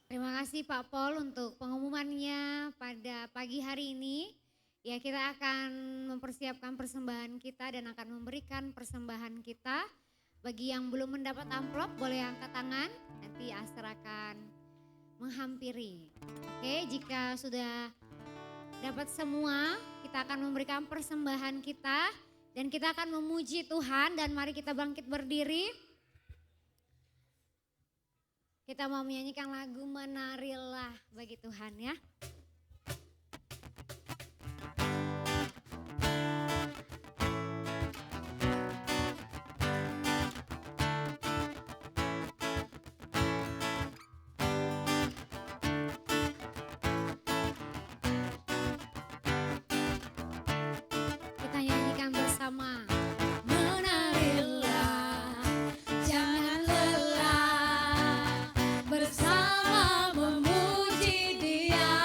Terima kasih Pak Paul untuk pengumumannya pada pagi hari ini. Ya, kita akan mempersiapkan persembahan kita dan akan memberikan persembahan kita. Bagi yang belum mendapat amplop boleh angkat tangan, nanti Astra akan menghampiri. Oke, jika sudah dapat semua, kita akan memberikan persembahan kita dan kita akan memuji Tuhan, dan mari kita bangkit berdiri. Kita mau menyanyikan lagu Menarilah bagi Tuhan ya. Kita nyanyikan bersama. Menarilah, jangan lelah, bersama memuji Dia,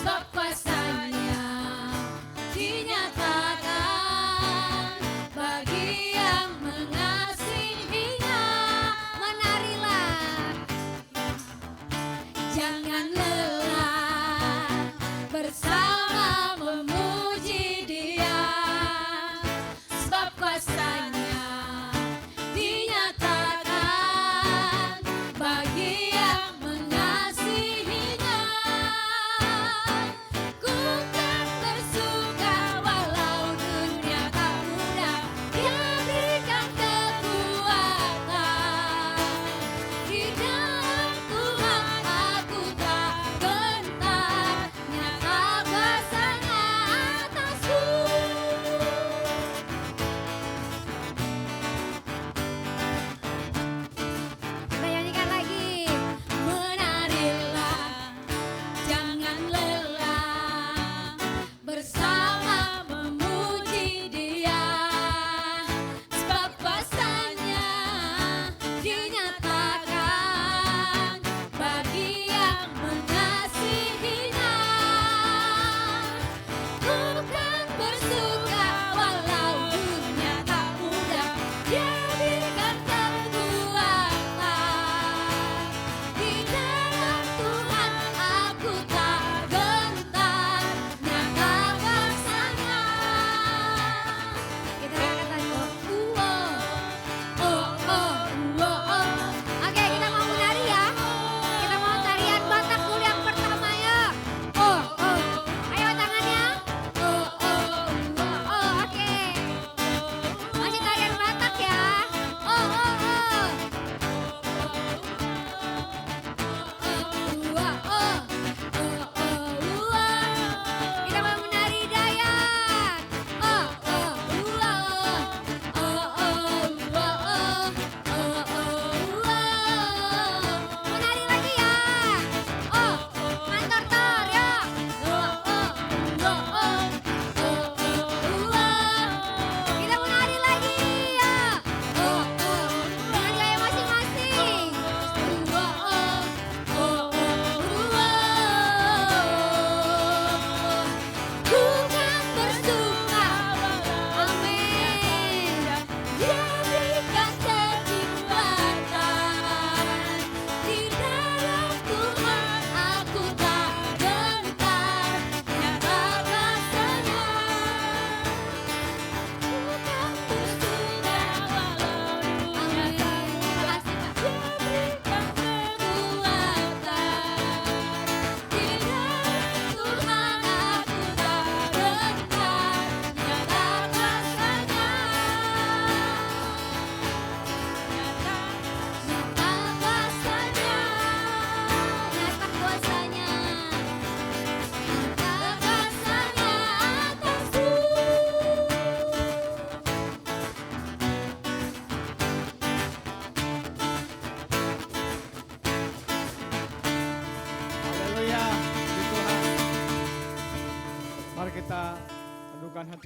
sebab kuasanya dinyatakan bagi yang mengasihinya. Menarilah. Jangan lelah, bersama memuji Dia, sebab kuasanya dinyatakan bagi yang mengasihinya. Ku kan bersuka walau dunia tak mudah, Dia berikan kekuatan. Di dalam Tuhan aku tak gentar, nyata kuasanya atasku. Kita nyanyikan lagi. Menarilah, jangan lelah, bersama memuji Dia, sebab kuasanya dinyatakan bagi yang mengasihinya. Ku kan bersuka walau dunia tak mudah, Dia berikan kekuatan. Di dalam Tuhan aku tak gentar, nyata kuasanya. Kita angkat lagu. Oke, kita mau menari ya. Kita mau tarian Batak dulu yang pertama ya. Ayo tangannya. Oke. Masih tarian Batak ya.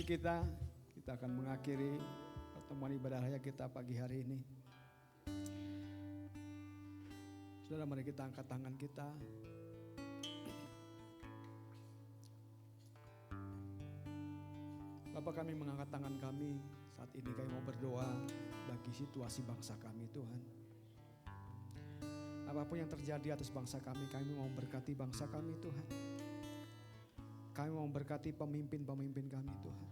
kita akan mengakhiri pertemuan ibadah raya kita pagi hari ini. Saudara, mari kita angkat tangan kita. Bapak, kami mengangkat tangan kami saat ini, kami mau berdoa bagi situasi bangsa kami Tuhan. Apapun yang terjadi atas bangsa kami mau berkati bangsa kami Tuhan. Kami mau berkati pemimpin-pemimpin kami Tuhan.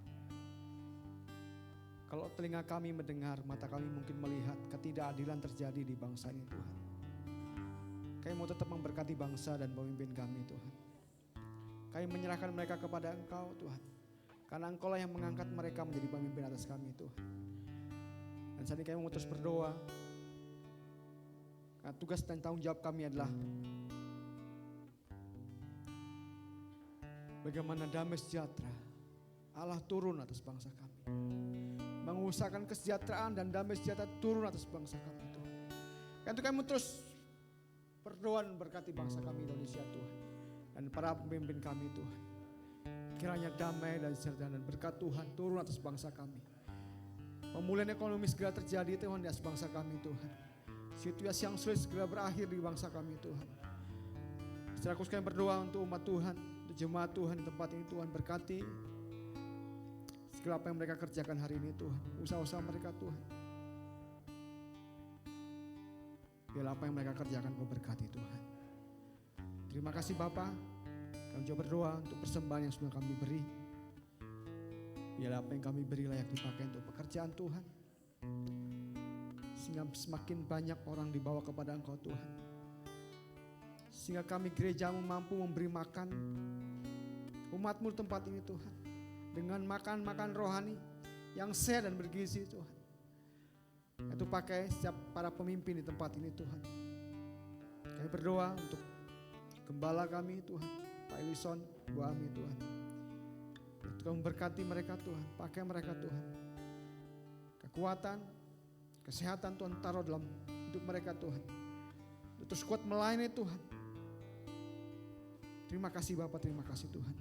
Kalau telinga kami mendengar, mata kami mungkin melihat ketidakadilan terjadi di bangsa ini Tuhan. Kami mau tetap memberkati bangsa dan pemimpin kami Tuhan. Kami menyerahkan mereka kepada Engkau Tuhan. Karena Engkau lah yang mengangkat mereka menjadi pemimpin atas kami Tuhan. Dan saat ini kami mau terus berdoa. Karena tugas dan tanggung jawab kami adalah bagaimana damai sejahtera Allah turun atas bangsa kami. Mengusahakan kesejahteraan dan damai sejahtera turun atas bangsa kami Tuhan. Karena itu kami terus berdoa dan berkati bangsa kami Indonesia Tuhan. Dan para pemimpin kami Tuhan. Kiranya damai dan sejahtera dan berkat Tuhan turun atas bangsa kami. Pemulihan ekonomi segera terjadi Tuhan di atas bangsa kami Tuhan. Situasi yang sulit segera berakhir di bangsa kami Tuhan. Secara khusus kami berdoa untuk umat Tuhan, untuk jemaat Tuhan di tempat ini Tuhan, berkati segala apa yang mereka kerjakan hari ini Tuhan, usaha-usaha mereka Tuhan. Biarlah apa yang mereka kerjakan Kau berkati Tuhan. Terima kasih Bapa. Kami coba berdoa untuk persembahan yang sudah kami beri. Biarlah apa yang kami beri layak dipakai untuk pekerjaan Tuhan. Sehingga semakin banyak orang dibawa kepada Engkau Tuhan. Sehingga kami gerejamu mampu memberi makan umat-Mu di tempat ini Tuhan. Dengan makan-makan rohani yang sehat dan bergizi Tuhan. Itu pakai setiap para pemimpin di tempat ini Tuhan. Kami berdoa untuk gembala kami Tuhan, Pak Elison, Bu Ami Tuhan. Untuk memberkati mereka Tuhan, pakai mereka Tuhan. Kekuatan, kesehatan Tuhan taruh dalam hidup mereka Tuhan. Terus kuat melayani Tuhan. Terima kasih Bapak, terima kasih Tuhan.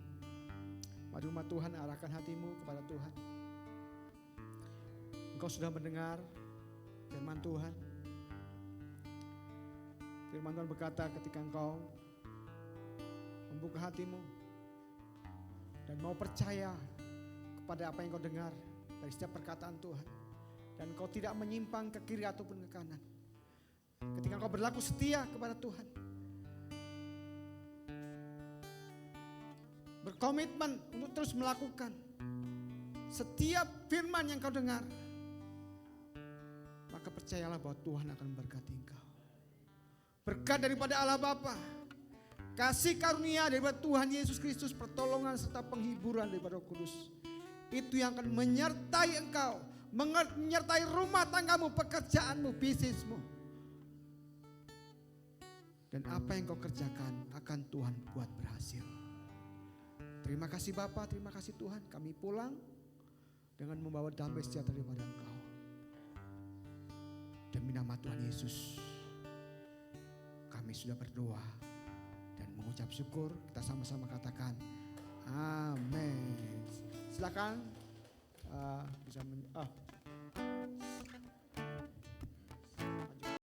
Mari umat Tuhan arahkan hatimu kepada Tuhan. Engkau sudah mendengar firman Tuhan. Firman Tuhan berkata ketika engkau membuka hatimu dan mau percaya kepada apa yang kau dengar dari setiap perkataan Tuhan. Dan kau tidak menyimpang ke kiri ataupun ke kanan. Ketika kau berlaku setia kepada Tuhan. Berkomitmen untuk terus melakukan setiap firman yang kau dengar. Maka percayalah bahwa Tuhan akan memberkati engkau. Berkat daripada Allah Bapa, kasih karunia daripada Tuhan Yesus Kristus, pertolongan serta penghiburan daripada Roh Kudus. Itu yang akan menyertai engkau, menyertai rumah tanggamu, pekerjaanmu, bisnismu. Dan apa yang kau kerjakan akan Tuhan buat berhasil. Terima kasih Bapa, terima kasih Tuhan. Kami pulang dengan membawa damai sejahtera daripada Engkau. Demi nama Tuhan Yesus, kami sudah berdoa dan mengucap syukur. Kita sama-sama katakan amin. Silakan bisa